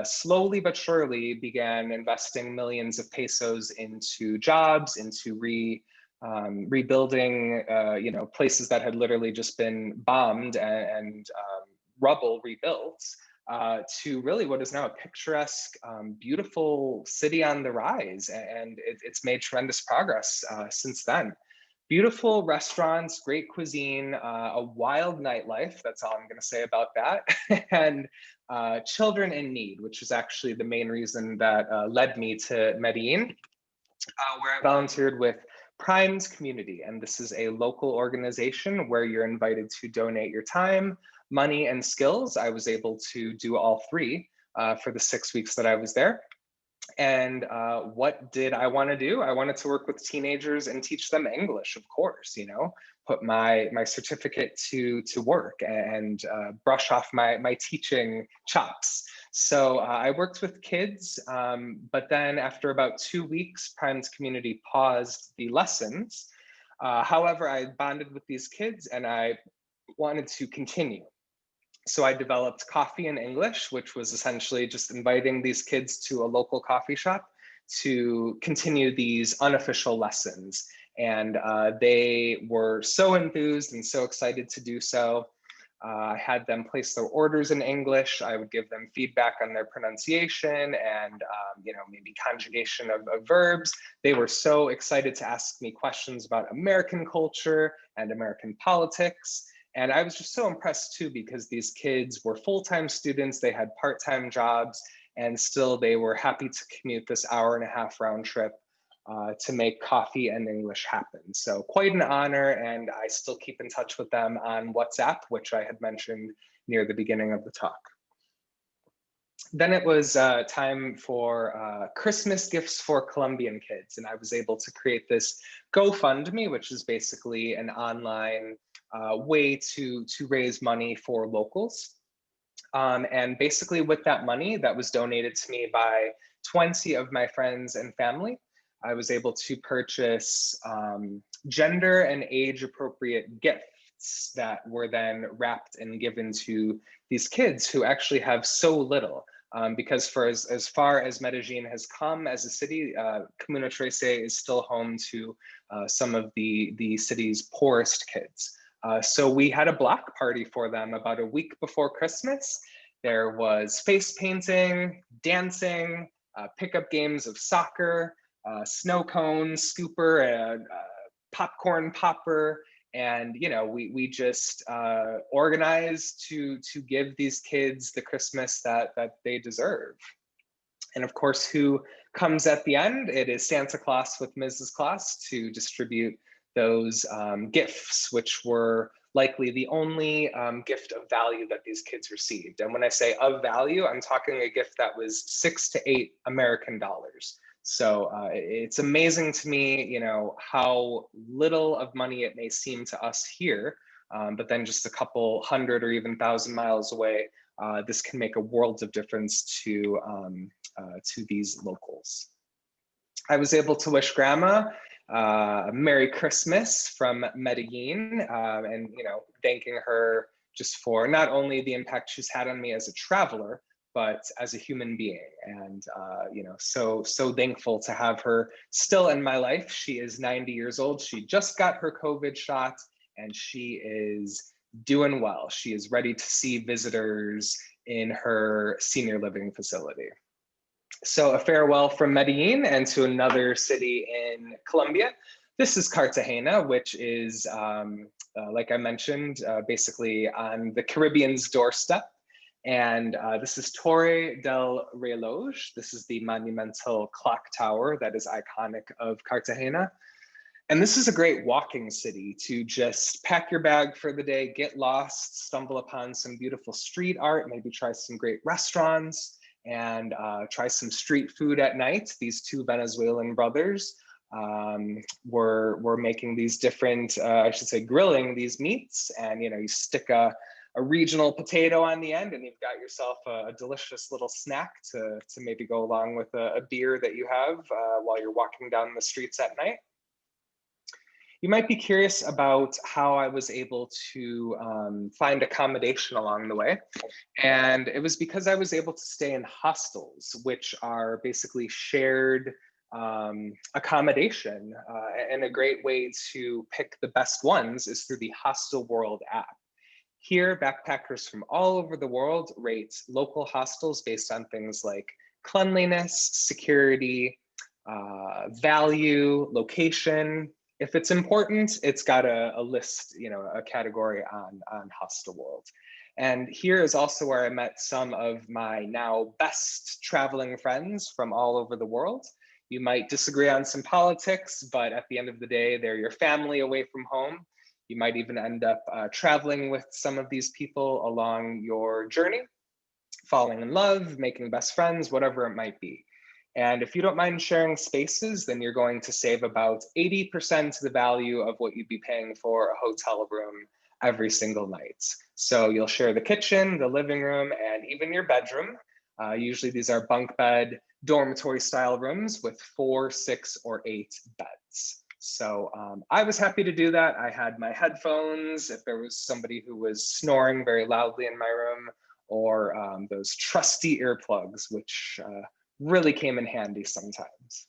slowly but surely began investing millions of pesos into jobs, into rebuilding, places that had literally just been bombed and rubble rebuilt, to really what is now a picturesque, beautiful city on the rise. And it's made tremendous progress since then. Beautiful restaurants, great cuisine, a wild nightlife. That's all I'm going to say about that. And children in need, which is actually the main reason that led me to Medellin, where I volunteered with Primes Community. And this is a local organization where you're invited to donate your time, money, and skills. I was able to do all three for the 6 weeks that I was there. And what did I want to do? I wanted to work with teenagers and teach them English, of course, put my certificate to work and brush off my teaching chops. So I worked with kids, but then after about 2 weeks, Primes Community paused the lessons. However, I bonded with these kids and I wanted to continue. So I developed Coffee in English, which was essentially just inviting these kids to a local coffee shop to continue these unofficial lessons. And they were so enthused and so excited to do so. I had them place their orders in English. I would give them feedback on their pronunciation and maybe conjugation of verbs. They were so excited to ask me questions about American culture and American politics. And I was just so impressed too, because these kids were full-time students, they had part-time jobs, and still they were happy to commute this hour-and-a-half round trip to make coffee and English happen. So quite an honor, and I still keep in touch with them on WhatsApp, which I had mentioned near the beginning of the talk. Then it was time for Christmas gifts for Colombian kids, and I was able to create this GoFundMe, which is basically an online way to raise money for locals. And basically with that money that was donated to me by 20 of my friends and family, I was able to purchase gender and age appropriate gifts that were then wrapped and given to these kids who actually have so little. Because for as far as Medellin has come as a city, Comuna Trece is still home to some of the city's poorest kids. So we had a block party for them about a week before Christmas. There was face painting, dancing, pickup games of soccer, snow cone, scooper, popcorn popper, and we just organized to give these kids the Christmas that they deserve. And of course, who comes at the end? It is Santa Claus with Mrs. Claus to distribute those gifts, which were likely the only gift of value that these kids received. And when I say of value, I'm talking a gift that was $6 to $8 American. So it's amazing to me, how little of money it may seem to us here, but then just a couple hundred or even 1,000 miles away, this can make a world of difference to these locals. I was able to wish Grandma Merry Christmas from Medellin, and thanking her just for not only the impact she's had on me as a traveler, but as a human being. And so thankful to have her still in my life. She is 90 years old. She just got her COVID shot, and she is doing well. She is ready to see visitors in her senior living facility. So a farewell from Medellin and to another city in Colombia. This is Cartagena, which is, like I mentioned, basically on the Caribbean's doorstep. And this is Torre del Reloj. This is the monumental clock tower that is iconic of Cartagena. And this is a great walking city to just pack your bag for the day, get lost, stumble upon some beautiful street art, maybe try some great restaurants, and try some street food at night. These two Venezuelan brothers were making these different, I should say, grilling these meats, and you stick a regional potato on the end, and you've got yourself a delicious little snack to maybe go along with a beer that you have while you're walking down the streets at night. You might be curious about how I was able to find accommodation along the way. And it was because I was able to stay in hostels, which are basically shared accommodation. And a great way to pick the best ones is through the Hostel World app. Here, backpackers from all over the world rate local hostels based on things like cleanliness, security, value, location. If it's important, it's got a list, a category on Hostel World. And here is also where I met some of my now best traveling friends from all over the world. You might disagree on some politics, but at the end of the day, they're your family away from home. You might even end up traveling with some of these people along your journey, falling in love, making best friends, whatever it might be. And if you don't mind sharing spaces, then you're going to save about 80% the value of what you'd be paying for a hotel room every single night. So you'll share the kitchen, the living room, and even your bedroom. Usually these are bunk bed, dormitory style rooms with 4, 6, or 8 beds. So I was happy to do that. I had my headphones if there was somebody who was snoring very loudly in my room, or those trusty earplugs, which really came in handy sometimes.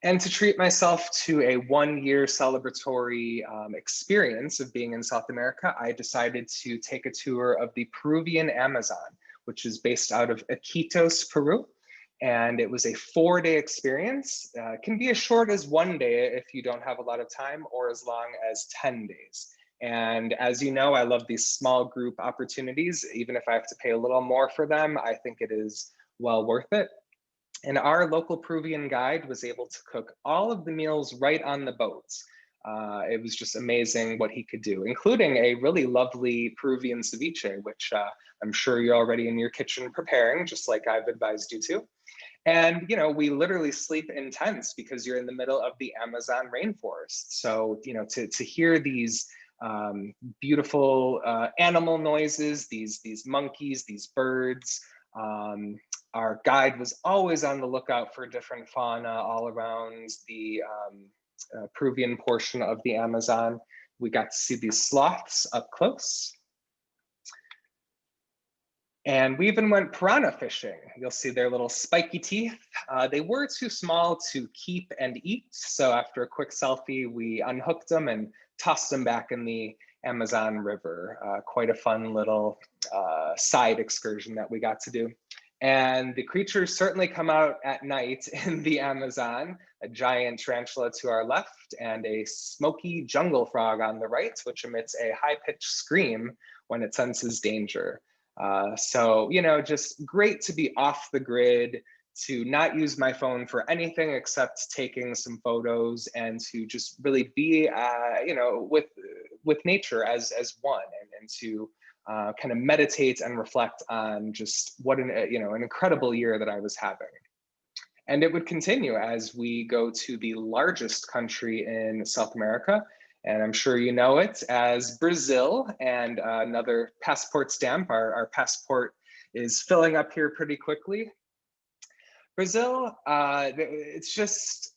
And to treat myself to a 1-year celebratory experience of being in South America, I decided to take a tour of the Peruvian Amazon, which is based out of Iquitos, Peru. And it was a 4-day experience. It can be as short as 1 day if you don't have a lot of time, or as long as 10 days. And as you know, I love these small group opportunities. Even if I have to pay a little more for them, I think it is well worth it. And our local Peruvian guide was able to cook all of the meals right on the boats. It was just amazing what he could do, including a really lovely Peruvian ceviche, which I'm sure you're already in your kitchen preparing, just like I've advised you to. And we literally sleep in tents because you're in the middle of the Amazon rainforest. So to hear these beautiful animal noises, these monkeys, these birds. Our guide was always on the lookout for different fauna all around the Peruvian portion of the Amazon. We got to see these sloths up close. And we even went piranha fishing. You'll see their little spiky teeth. They were too small to keep and eat. So after a quick selfie, we unhooked them and tossed them back in the Amazon River. Quite a fun little side excursion that we got to do. And the creatures certainly come out at night in the Amazon, a giant tarantula to our left and a smoky jungle frog on the right, which emits a high-pitched scream when it senses danger. So, just great to be off the grid, to not use my phone for anything except taking some photos, and to just really be, with nature as one, and to kind of meditate and reflect on just what an incredible year that I was having. And it would continue as we go to the largest country in South America, and I'm sure you know it as Brazil. And another passport stamp, our passport is filling up here pretty quickly. Brazil, it's just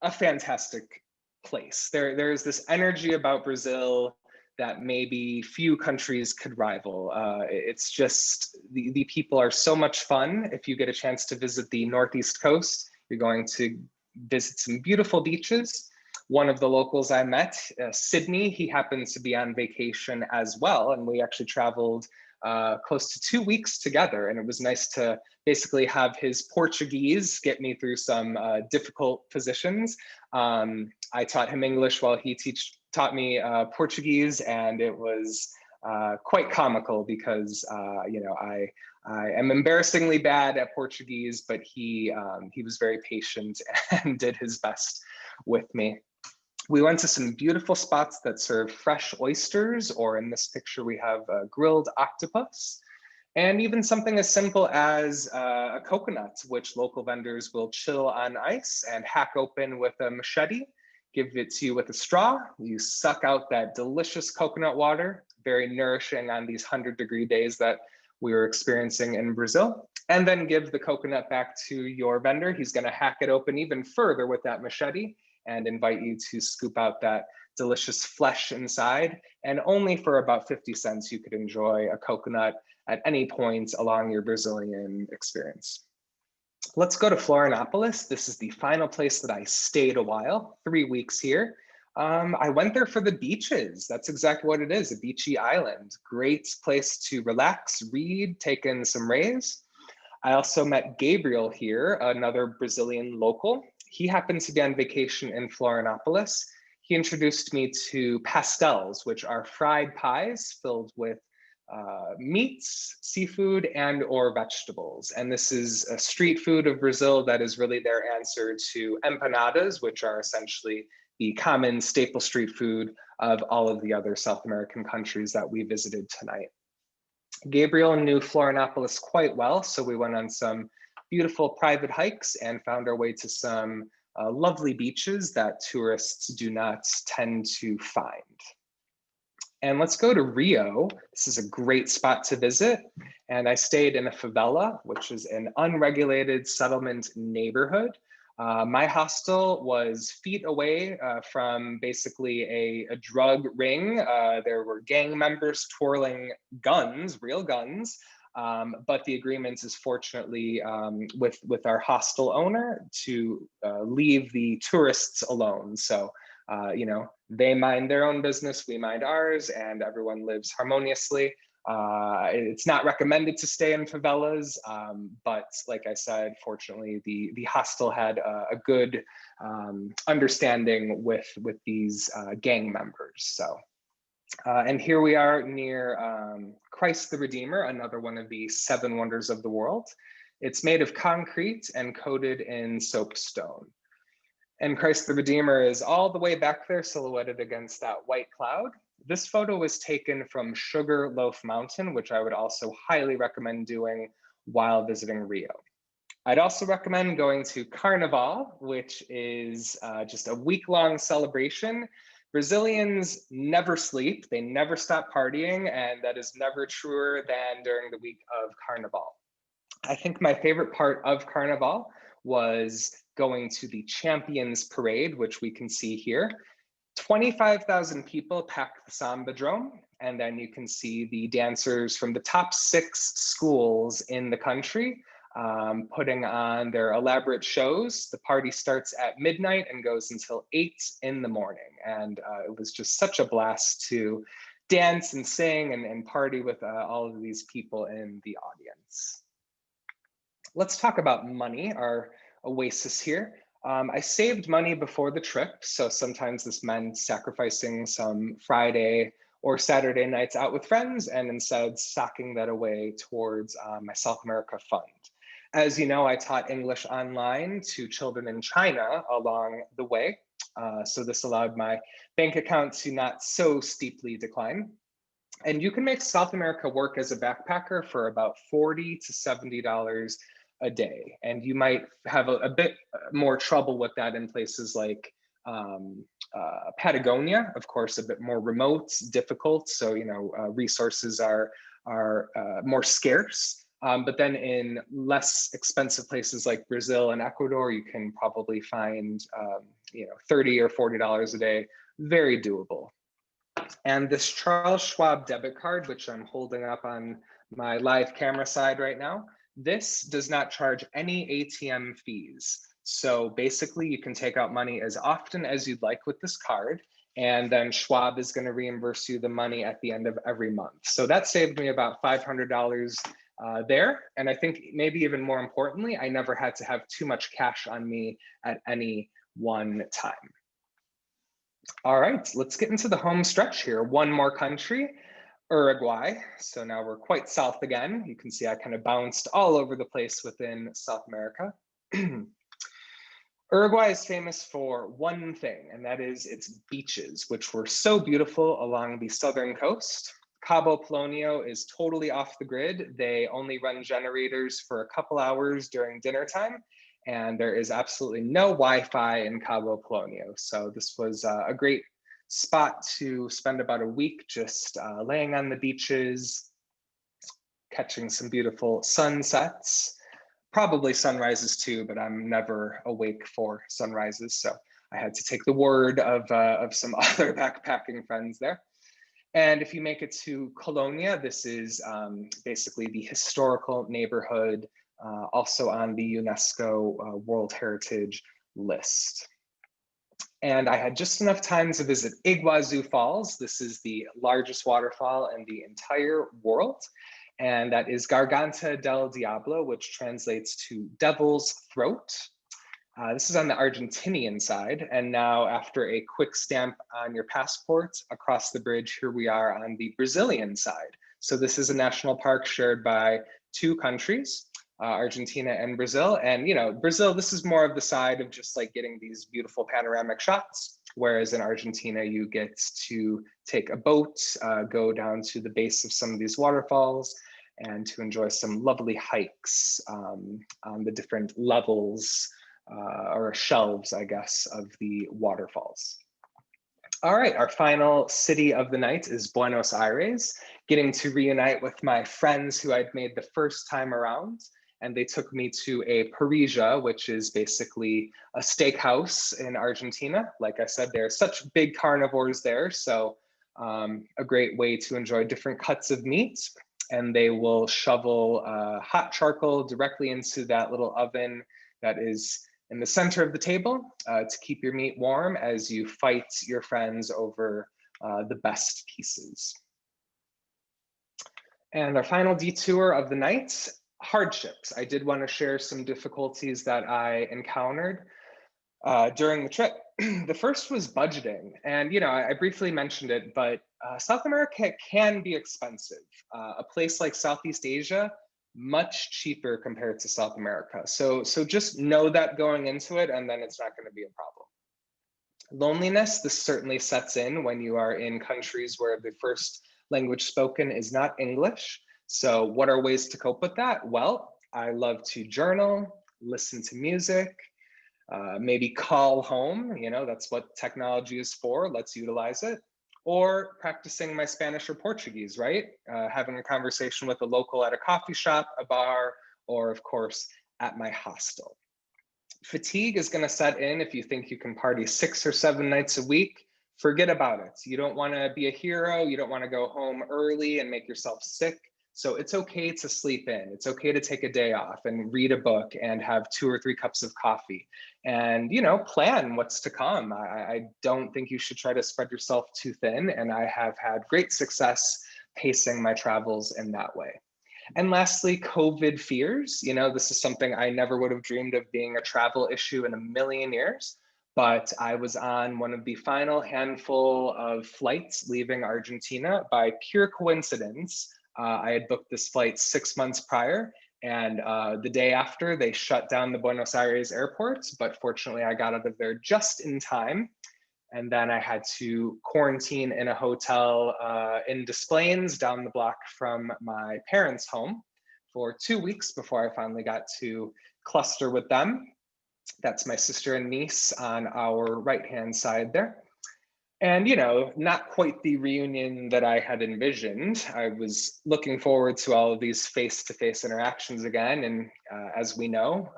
a fantastic place. There's this energy about Brazil that maybe few countries could rival. It's just, the people are so much fun. If you get a chance to visit the Northeast coast, you're going to visit some beautiful beaches. One of the locals I met, Sydney, he happened to be on vacation as well. And we actually traveled close to 2 weeks together. And it was nice to basically have his Portuguese get me through some difficult positions. I taught him English while he taught me Portuguese, and it was quite comical because I am embarrassingly bad at Portuguese, but he was very patient and did his best with me. We went to some beautiful spots that serve fresh oysters, or in this picture we have grilled octopus, and even something as simple as a coconut, which local vendors will chill on ice and hack open with a machete, give it to you with a straw. You suck out that delicious coconut water, very nourishing on these 100-degree days that we were experiencing in Brazil, and then give the coconut back to your vendor. He's gonna hack it open even further with that machete and invite you to scoop out that delicious flesh inside. And only for about 50 cents, you could enjoy a coconut at any point along your Brazilian experience. Let's go to Florianopolis. This is the final place that I stayed a while, 3 weeks here. I went there for the beaches. That's exactly what it is, a beachy island. Great place to relax, read, take in some rays. I also met Gabriel here, another Brazilian local. He happened to be on vacation in Florianopolis. He introduced me to pastels, which are fried pies filled with meats, seafood, and or vegetables. And this is a street food of Brazil that is really their answer to empanadas, which are essentially the common staple street food of all of the other South American countries that we visited tonight. Gabriel knew Florianopolis quite well, so we went on some beautiful private hikes and found our way to some lovely beaches that tourists do not tend to find. And let's go to Rio. This is a great spot to visit. And I stayed in a favela, which is an unregulated settlement neighborhood. My hostel was feet away from basically a drug ring. There were gang members twirling guns, real guns, but the agreement is fortunately with our hostel owner to leave the tourists alone. So, they mind their own business, we mind ours, and everyone lives harmoniously. It's not recommended to stay in favelas, but like I said, fortunately, the hostel had a good understanding with these gang members. So, and here we are near Christ the Redeemer, another one of the 7 wonders of the world. It's made of concrete and coated in soapstone. And Christ the Redeemer is all the way back there, silhouetted against that white cloud. This photo was taken from Sugar Loaf Mountain, which I would also highly recommend doing while visiting Rio. I'd also recommend going to Carnival, which is just a week-long celebration. Brazilians never sleep, they never stop partying, and that is never truer than during the week of Carnival. I think my favorite part of Carnival was going to the Champions Parade, which we can see here. 25,000 people pack the Sambadrome, and then you can see the dancers from the top 6 schools in the country putting on their elaborate shows. The party starts at midnight and goes until 8 in the morning. And it was just such a blast to dance and sing and party with all of these people in the audience. Let's talk about money, our oasis here. I saved money before the trip, so sometimes this meant sacrificing some Friday or Saturday nights out with friends and instead socking that away towards my South America fund. As you know, I taught English online to children in China along the way, so this allowed my bank account to not so steeply decline. And you can make South America work as a backpacker for about $40 to $70 a day. And you might have a bit more trouble with that in places like Patagonia, of course, a bit more remote, difficult. So, resources are more scarce. But then in less expensive places like Brazil and Ecuador, you can probably find, $30 or $40 a day, very doable. And this Charles Schwab debit card, which I'm holding up on my live camera side right now, this does not charge any ATM fees. So basically you can take out money as often as you'd like with this card, and then Schwab is going to reimburse you the money at the end of every month. So that saved me about $500 there. And I think maybe even more importantly, I never had to have too much cash on me at any one time. All right, let's get into the home stretch here. One more country, Uruguay. So now we're quite south again. You can see I kind of bounced all over the place within South America. Uruguay is famous for one thing, and that is its beaches, which were so beautiful along the southern coast. Cabo Polonio is totally off the grid. They only run generators for a couple hours during dinner time, and there is absolutely no Wi-Fi in Cabo Polonio. So this was a great spot to spend about a week just laying on the beaches, catching some beautiful sunsets, probably sunrises too, but I'm never awake for sunrises. So I had to take the word of some other backpacking friends there. And if you make it to Colonia, this is basically the historical neighborhood, also on the UNESCO World Heritage list. And I had just enough time to visit Iguazu Falls. This is the largest waterfall in the entire world. And that is Garganta del Diablo, which translates to Devil's Throat. This is on the Argentinian side. And now after a quick stamp on your passport across the bridge, here we are on the Brazilian side. So this is a national park shared by 2 countries, Argentina and Brazil. And Brazil, this is more of the side of just like getting these beautiful panoramic shots. Whereas in Argentina, you get to take a boat, go down to the base of some of these waterfalls, and to enjoy some lovely hikes on the different levels or shelves, I guess, of the waterfalls. All right, our final city of the night is Buenos Aires, getting to reunite with my friends who I'd made the first time around. And they took me to a parrilla, which is basically a steakhouse in Argentina. Like I said, there are such big carnivores there, so a great way to enjoy different cuts of meat. And they will shovel hot charcoal directly into that little oven that is in the center of the table to keep your meat warm as you fight your friends over the best pieces. And our final detour of the night, hardships. I did want to share some difficulties that I encountered during the trip. The first was budgeting. And, I briefly mentioned it, but South America can be expensive. A place like Southeast Asia, much cheaper compared to South America. So just know that going into it, and then it's not going to be a problem. Loneliness, this certainly sets in when you are in countries where the first language spoken is not English. So what are ways to cope with that? Well, I love to journal, listen to music, maybe call home, that's what technology is for, let's utilize it. Or practicing my Spanish or Portuguese, right? Having a conversation with a local at a coffee shop, a bar, or of course, at my hostel. Fatigue is going to set in if you think you can party 6 or 7 nights a week. Forget about it. You don't want to be a hero. You don't want to go home early and make yourself sick. So it's okay to sleep in. It's okay to take a day off and read a book and have 2 or 3 cups of coffee and, plan what's to come. I don't think you should try to spread yourself too thin. And I have had great success pacing my travels in that way. And lastly, COVID fears. This is something I never would have dreamed of being a travel issue in a million years, but I was on one of the final handful of flights leaving Argentina by pure coincidence. I had booked this flight 6 months prior, and the day after they shut down the Buenos Aires airport, but fortunately I got out of there just in time. And then I had to quarantine in a hotel in Des Plaines down the block from my parents' home for 2 weeks before I finally got to cluster with them. That's my sister and niece on our right-hand side there. And, not quite the reunion that I had envisioned. I was looking forward to all of these face-to-face interactions again. And as we know,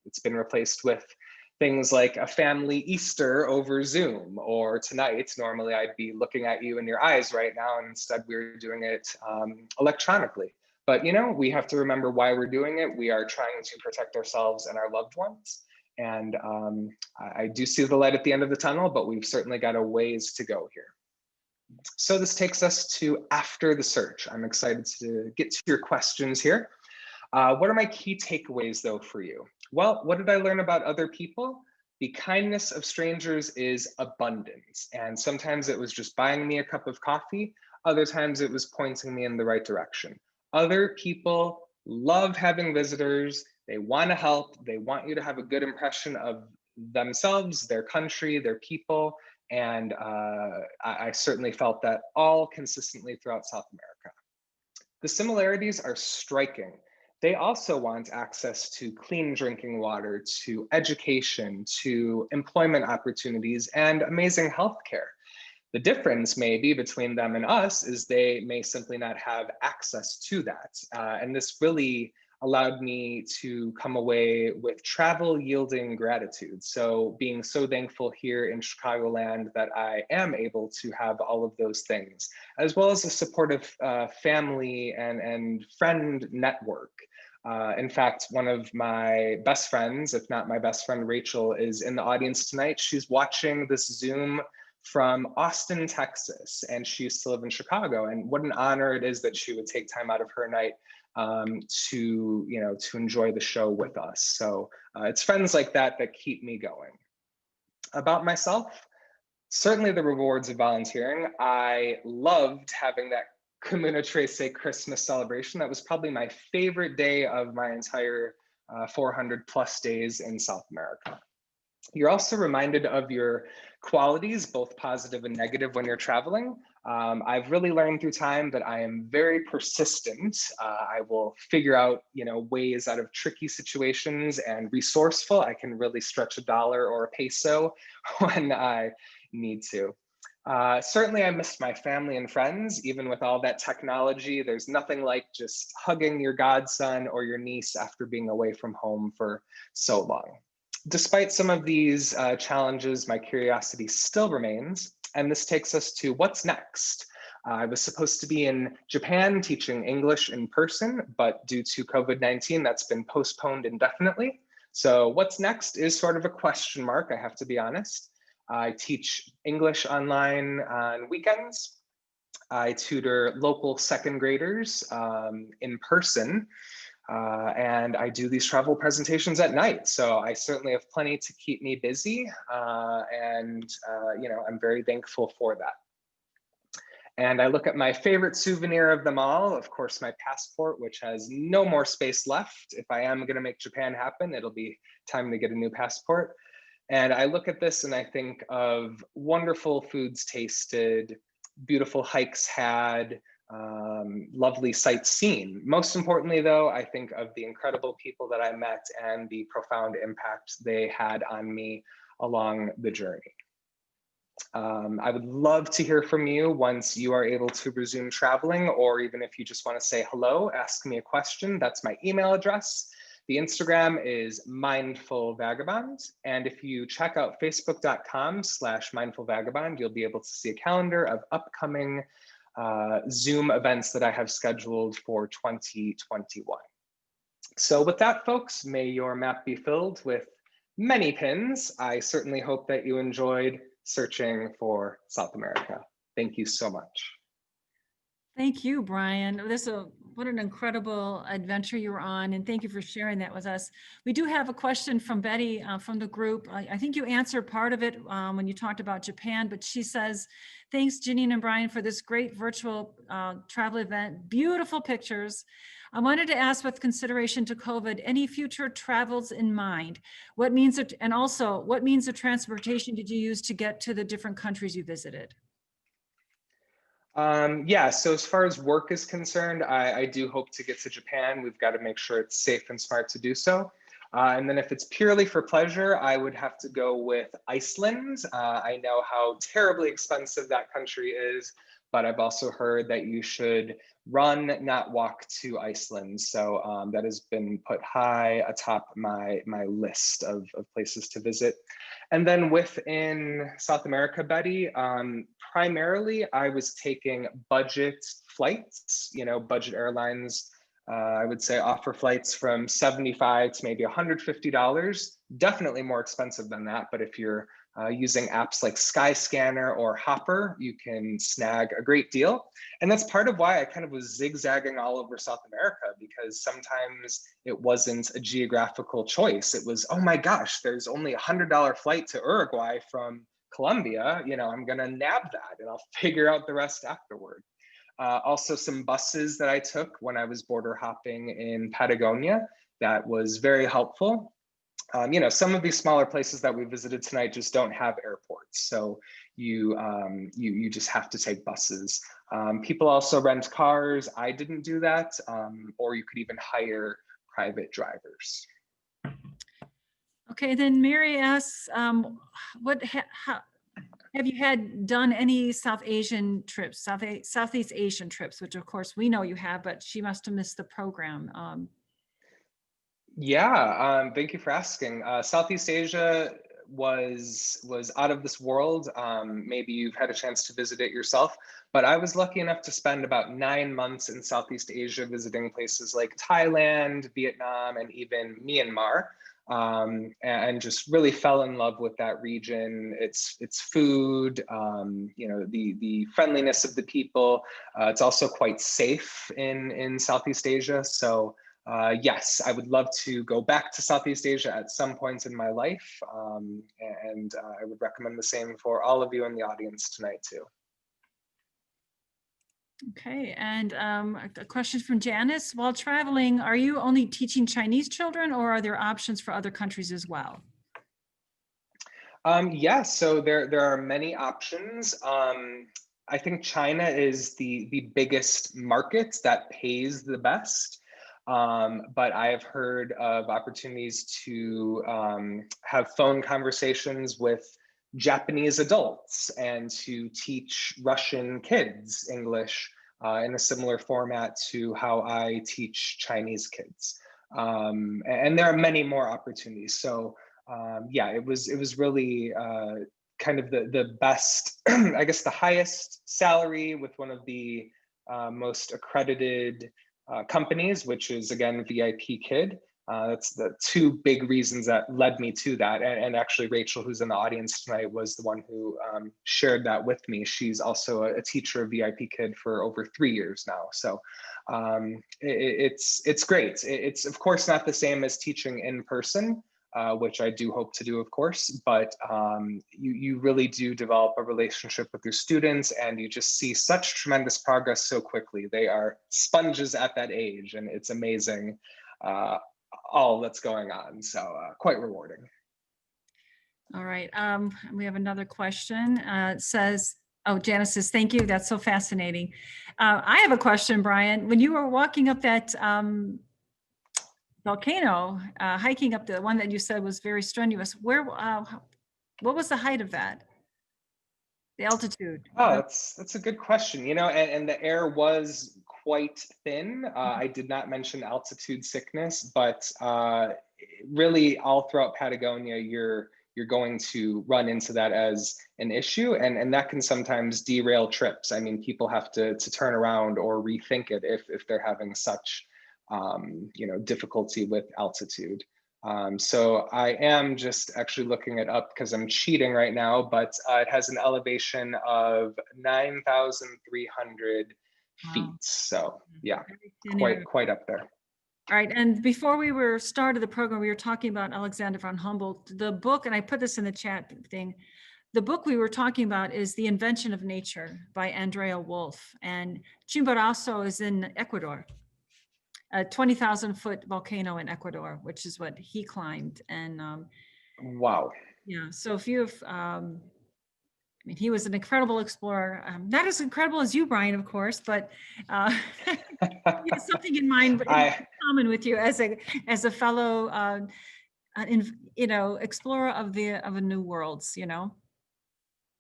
it's been replaced with things like a family Easter over Zoom, or tonight, normally I'd be looking at you in your eyes right now, and instead we're doing it electronically. But we have to remember why we're doing it. We are trying to protect ourselves and our loved ones. And I do see the light at the end of the tunnel, but we've certainly got a ways to go here. So this takes us to after the search. I'm excited to get to your questions here. What are my key takeaways though for you? Well, what did I learn about other people? The kindness of strangers is abundance. And sometimes it was just buying me a cup of coffee. Other times it was pointing me in the right direction. Other people love having visitors. They want to help. They want you to have a good impression of themselves, their country, their people. And I certainly felt that all consistently throughout South America. The similarities are striking. They also want access to clean drinking water, to education, to employment opportunities, and amazing healthcare. The difference maybe between them and us is they may simply not have access to that. And this really allowed me to come away with travel yielding gratitude. So being so thankful here in Chicagoland that I am able to have all of those things, as well as a supportive family and friend network. In fact, one of my best friends, if not my best friend, Rachel, is in the audience tonight. She's watching this Zoom from Austin, Texas, and she used to live in Chicago. And what an honor it is that she would take time out of her night to enjoy the show with us. So it's friends like that that keep me going. About myself, certainly the rewards of volunteering. I loved having that Comuna Trece Christmas celebration. That was probably my favorite day of my entire 400 plus days in South America. You're also reminded of your qualities, both positive and negative, when you're traveling. I've really learned through time that I am very persistent. I will figure out, ways out of tricky situations, and resourceful. I can really stretch a dollar or a peso when I need to. Certainly I missed my family and friends. Even with all that technology, there's nothing like just hugging your godson or your niece after being away from home for so long. Despite some of these challenges, my curiosity still remains, and this takes us to what's next. I was supposed to be in Japan teaching English in person, but due to COVID-19, that's been postponed indefinitely. So what's next is sort of a question mark, I have to be honest. I teach English online on weekends. I tutor local second graders in person. And I do these travel presentations at night. So I certainly have plenty to keep me busy. I'm very thankful for that. And I look at my favorite souvenir of them all, of course, my passport, which has no more space left. If I am going to make Japan happen, it'll be time to get a new passport. And I look at this and I think of wonderful foods tasted, beautiful hikes had, lovely sights seen. Most importantly, though, I think of the incredible people that I met and the profound impact they had on me along the journey. I would love to hear from you once you are able to resume traveling, or even if you just want to say hello, ask me a question. That's my email address. The Instagram is Mindful Vagabond. And if you check out facebook.com/Mindful Vagabond, you'll be able to see a calendar of upcoming Zoom events that I have scheduled for 2021. So with that, folks, may your map be filled with many pins. I certainly hope that you enjoyed searching for South America. Thank you so much. Thank you, Brian. What an incredible adventure you were on, and thank you for sharing that with us. We do have a question from Betty from the group. I think you answered part of it when you talked about Japan, but she says, thanks Janine and Brian for this great virtual travel event. Beautiful pictures. I wanted to ask, with consideration to COVID, any future travels in mind? What means of transportation did you use to get to the different countries you visited? Yeah, so as far as work is concerned, I do hope to get to Japan. We've got to make sure it's safe and smart to do so. And then if it's purely for pleasure, I would have to go with Iceland. I know how terribly expensive that country is, but I've also heard that you should run, not walk to Iceland. So that has been put high atop my list of places to visit. And then within South America, Betty, primarily I was taking budget flights, budget airlines. I would say offer flights from $75 to maybe $150, definitely more expensive than that. But if you're using apps like Skyscanner or Hopper, you can snag a great deal. And that's part of why I kind of was zigzagging all over South America, because sometimes it wasn't a geographical choice. It was, oh my gosh, there's only $100 flight to Uruguay from Colombia. I'm gonna nab that and I'll figure out the rest afterward. Also some buses that I took when I was border hopping in Patagonia, that was very helpful. Some of these smaller places that we visited tonight just don't have airports, so you just have to take buses. People also rent cars. I didn't do that, or you could even hire private drivers. Okay, then Mary asks, have you done any Southeast Asian trips, which of course we know you have, but she must have missed the program. Yeah, thank you for asking. Southeast Asia was out of this world. Maybe you've had a chance to visit it yourself, but I was lucky enough to spend about 9 months in Southeast Asia, visiting places like Thailand, Vietnam, and even Myanmar. And just really fell in love with that region. Its food, the friendliness of the people. It's also quite safe in Southeast Asia. So yes, I would love to go back to Southeast Asia at some point in my life. And I would recommend the same for all of you in the audience tonight too. Okay, and a question from Janice. While traveling, are you only teaching Chinese children, or are there options for other countries as well? Yes, so there are many options. I think China is the biggest market that pays the best. But I have heard of opportunities to have phone conversations with Japanese adults and to teach Russian kids English in a similar format to how I teach Chinese kids. And there are many more opportunities. So yeah, it was really kind of the best, I guess the highest salary with one of the most accredited companies, which is again VIP Kid. That's the two big reasons that led me to that. And actually Rachel, who's in the audience tonight, was the one who shared that with me. She's also a teacher of VIP Kid for over 3 years now. So it's great. It's of course not the same as teaching in person, which I do hope to do, of course, but you really do develop a relationship with your students, and you just see such tremendous progress so quickly. They are sponges at that age, and it's amazing all that's going on. So quite rewarding. All right. We have another question. It says, oh, Janice says, thank you. That's so fascinating. I have a question, Brian. When you were walking up that volcano, hiking up the one that you said was very strenuous, what was the height of that? The altitude? Oh, that's a good question. You know, and the air was quite thin. I did not mention altitude sickness, but really all throughout Patagonia, you're going to run into that as an issue, and that can sometimes derail trips. I mean, people have to turn around or rethink it if they're having such you know, difficulty with altitude. So I am just actually looking it up because I'm cheating right now, but it has an elevation of 9,300 feet. Wow. So yeah, Very thin air. quite up there. All right, and before we were started the program, we were talking about Alexander von Humboldt. The book, and I put this in the chat thing, the book we were talking about is The Invention of Nature by Andrea Wolf, and Chimborazo is in Ecuador, a 20,000 foot volcano in Ecuador, which is what he climbed. And Wow. yeah, so if you've, I mean, he was an incredible explorer, not as incredible as you, Brian, of course, but he has something in mind in common with you as a fellow, you know, explorer of a new worlds, you know.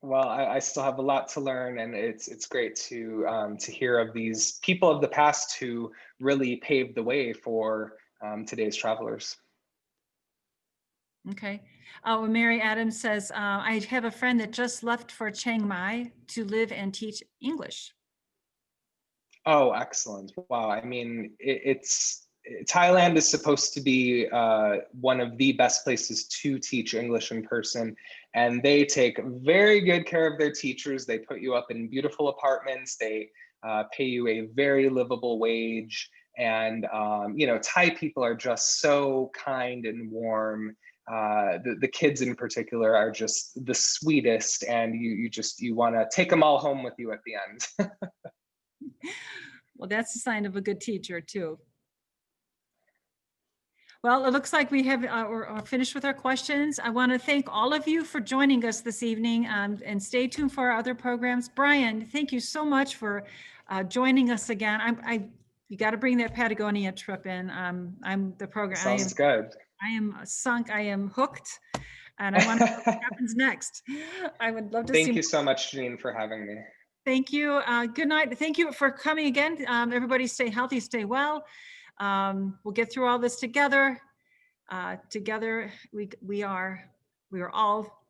Well, I still have a lot to learn, and it's great to hear of these people of the past who really paved the way for today's travelers. Okay. Oh, Mary Adams says, I have a friend that just left for Chiang Mai to live and teach English. Oh, excellent. Wow. I mean, Thailand is supposed to be one of the best places to teach English in person, and they take very good care of their teachers. They put you up in beautiful apartments. They pay you a very livable wage. And, you know, Thai people are just so kind and warm. The kids in particular are just the sweetest, and you want to take them all home with you at the end. Well, that's a sign of a good teacher too. Well, it looks like we have we're finished with our questions. I want to thank all of you for joining us this evening, and stay tuned for our other programs. Brian, thank you so much for joining us again. You got to bring that Patagonia trip in. I'm the program. Sounds good. I am sunk. I am hooked, and I want to know what happens next. I would love to see. Thank you so much, Janine, for having me. Thank you. Good night. Thank you for coming again. Everybody stay healthy, stay well. We'll get through all this together. Together, we are all,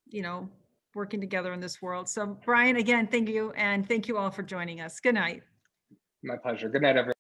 you know, working together in this world. So Brian, again, thank you. And thank you all for joining us. Good night. My pleasure. Good night, everyone.